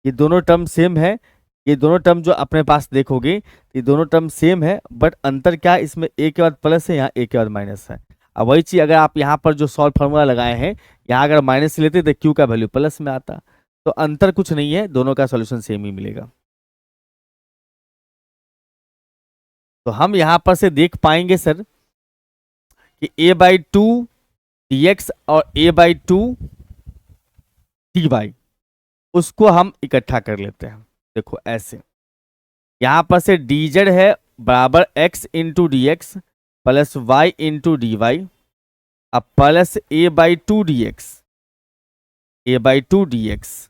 ये दोनों टर्म सेम है, ये दोनों टर्म जो अपने पास देखोगे ये दोनों टर्म सेम है, बट अंतर क्या है, इसमें ए के बाद प्लस है, यहाँ ए के बाद माइनस है। अब वही चीज अगर आप यहाँ पर जो सॉल्व फार्मूला लगाए हैं, यहाँ अगर माइनस लेते तो क्यू का वैल्यू प्लस में आता, तो अंतर कुछ नहीं है, दोनों का सॉल्यूशन सेम ही मिलेगा। तो हम यहाँ पर से देख पाएंगे सर कि a बाई 2 dx और a बाई 2 dy, उसको हम इकट्ठा कर लेते हैं। देखो ऐसे, यहां पर से dz है बराबर x into d x plus y into d y, अब plus a by 2 dx, a by 2 dx,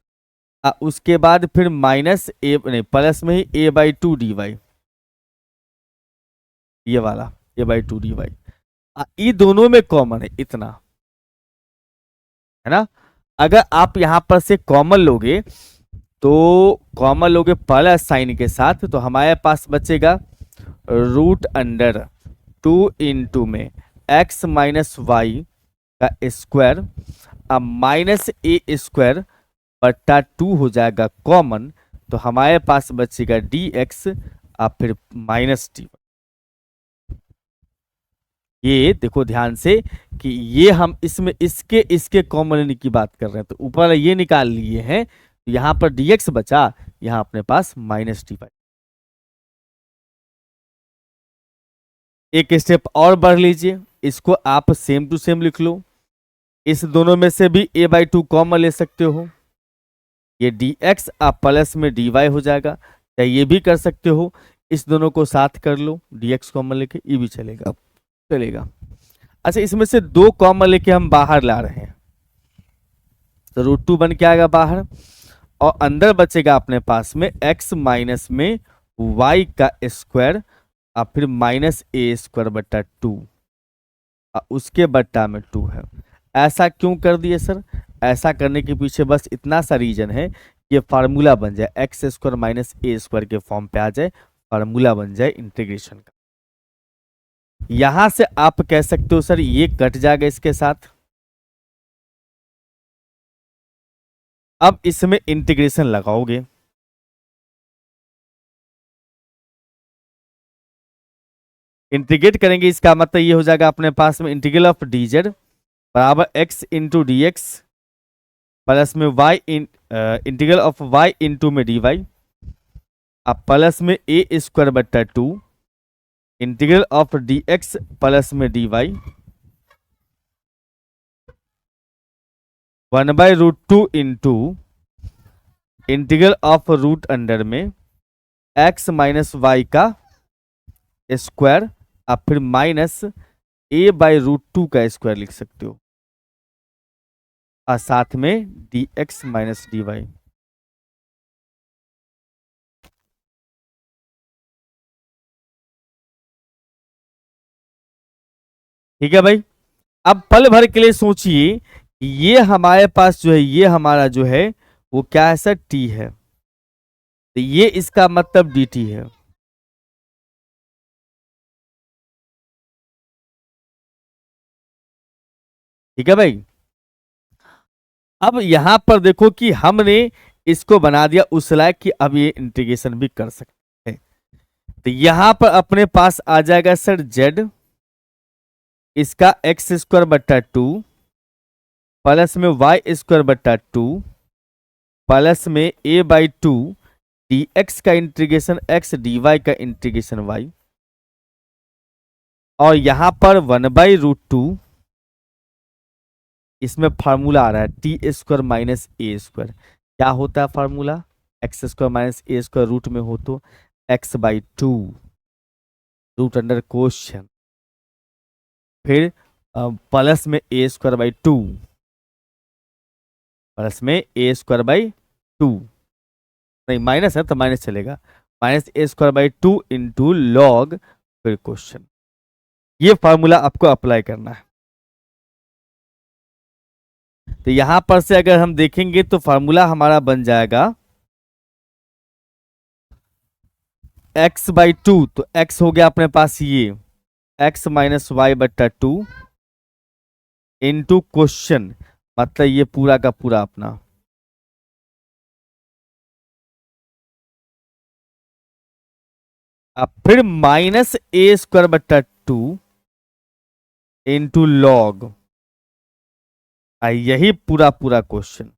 उसके बाद फिर माइनस ए नहीं प्लस में ही a बाई 2 dy, ये वाला a बाई 2 dy, ये दोनों में कॉमन है इतना, है ना। अगर आप यहां पर से कॉमन लोगे तो कॉमन लोगे प्लस साइन के साथ, तो हमारे पास बचेगा रूट अंडर 2 इंटू में x माइनस वाई का स्क्वायर, अब माइनस ए स्क्वायर बट्टा 2 हो जाएगा कॉमन, तो हमारे पास बचेगा डी एक्स अब फिर माइनस डी। ये देखो ध्यान से कि ये हम इसमें इसके कॉमन की बात कर रहे हैं, तो ऊपर वाला ये निकाल लिए हैं, तो यहां पर dx बचा, यहां अपने पास माइनस डी। एक स्टेप और बढ़ लीजिए, इसको आप सेम टू सेम लिख लो, इस दोनों में से भी a बाई 2 कॉमन ले सकते हो, ये dx आप प्लस में dy हो जाएगा, या ये भी कर सकते हो, इस दोनों को साथ कर लो dx कॉमन लेके, ये भी चलेगा। अच्छा इसमें से 2 कॉमन लेके हम बाहर ला रहे हैं, तो रूट 2 बन के आएगा बाहर, और अंदर बचेगा अपने पास में x माइनस में y का स्क्वायर और फिर माइनस ए स्क्वायर बट्टा 2, उसके बट्टा में 2 है। ऐसा क्यों कर दिए सर, ऐसा करने के पीछे बस इतना सा रीजन है, ये फार्मूला बन जाए x square minus a square के फॉर्म पे आ जाए, फार्मूला बन जाए इंटीग्रेशन का। यहां से आप कह सकते हो सर ये कट जाएगा इसके साथ, अब इसमें इंटीग्रेशन लगाओगे, इंटीग्रेट करेंगे, इसका मतलब ये हो जाएगा अपने पास में इंटीग्रल ऑफ dz बराबर x into d x plus में y integral of y into में dy, अब प्लस में a स्क्वायर बट्टा 2 इंटीग्रल ऑफ dx प्लस में dy 1/√2 into integral of root under में x माइनस वाई का स्क्वायर, आप फिर माइनस a/√2 का स्क्वायर लिख सकते हो, और साथ में dx माइनस dy। ठीक है भाई। अब पल भर के लिए सोचिए कि ये हमारे पास जो है, ये हमारा जो है वो क्या है सर, t है, तो ये इसका मतलब dt है। ठीक है भाई। अब यहां पर देखो कि हमने इसको बना दिया उस लायक कि अब ये इंटीग्रेशन भी कर सकते हैं, तो यहां पर अपने पास आ जाएगा सर z, इसका एक्स स्क्वायर बट्टा 2 प्लस में वाई स्क्वायर बट्टा 2 प्लस में a/2 dx का इंटीग्रेशन x dy का इंटीग्रेशन y, और यहां पर 1/√2, इसमें फार्मूला आ रहा है T square minus a square. क्या होता है formula, x square minus a square root में हो तो x/2 रूट अंडर क्वेश्चन, फिर प्लस में a स्क्वायर बाई 2 प्लस में a स्क्वायर बाई 2, नहीं माइनस है तो माइनस चलेगा, minus a square by 2 into log फिर क्वेश्चन। ये फार्मूला आपको अप्लाई करना है। तो यहां पर से अगर हम देखेंगे तो फार्मूला हमारा बन जाएगा x/2, तो x हो गया अपने पास ये x माइनस वाई बट्टा 2 इंटू क्वेश्चन, मतलब ये पूरा का पूरा अपना, अब फिर माइनस a स्क्वायर बट्टा 2 इंटू लॉग, यही पूरा पूरा क्वेश्चन।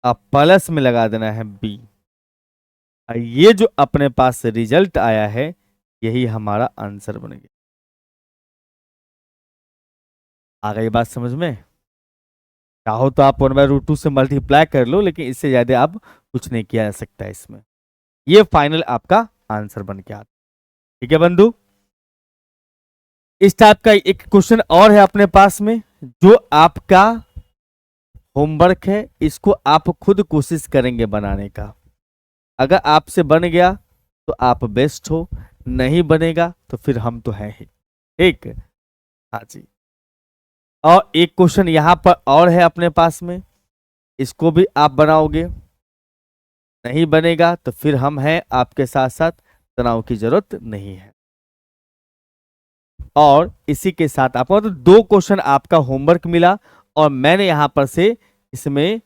अब प्लस में लगा देना है b, ये जो अपने पास रिजल्ट आया है यही हमारा आंसर बन गया। आ गई बात समझ में? चाहो तो आप 1/√2 से मल्टीप्लाई कर लो, लेकिन इससे ज्यादा आप कुछ नहीं किया जा सकता है इसमें। ये फाइनल आपका आंसर बन के आता। ठीक है बंधु, इस टाइप का एक क्वेश्चन और है अपने पास में, जो आपका होमवर्क है, इसको आप खुद कोशिश करेंगे बनाने का। अगर आपसे बन गया तो आप बेस्ट हो, नहीं बनेगा तो फिर हम तो हैं ही। ठीक, हाँ जी। और एक क्वेश्चन यहां पर और है अपने पास में, इसको भी आप बनाओगे, नहीं बनेगा तो फिर हम हैं आपके साथ साथ, तनाव की जरूरत नहीं है। और इसी के साथ आपको तो 2 क्वेश्चन आपका होमवर्क मिला, और मैंने यहां पर से इसमें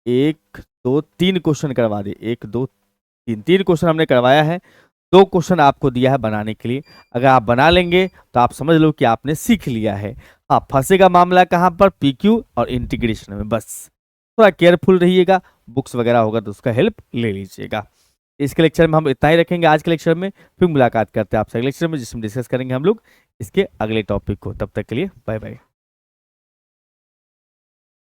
1 2 3 क्वेश्चन करवा दिए, 1 2 3 क्वेश्चन हमने करवाया है, 2 क्वेश्चन आपको दिया है बनाने के लिए। अगर आप बना लेंगे तो आप समझ लो कि आपने सीख लिया है। हाँ, फंसेगा मामला कहाँ पर, पीक्यू और इंटीग्रेशन में, बस थोड़ा केयरफुल रहिएगा, बुक्स वगैरह होगा तो उसका हेल्प ले लीजिएगा। इसके लेक्चर में हम इतना ही रखेंगे आज के लेक्चर में, फिर मुलाकात करते हैं आपसे अगले लेक्चर में, जिसमें डिस्कस करेंगे हम लोग इसके अगले टॉपिक को। तब तक के लिए बाय बाय।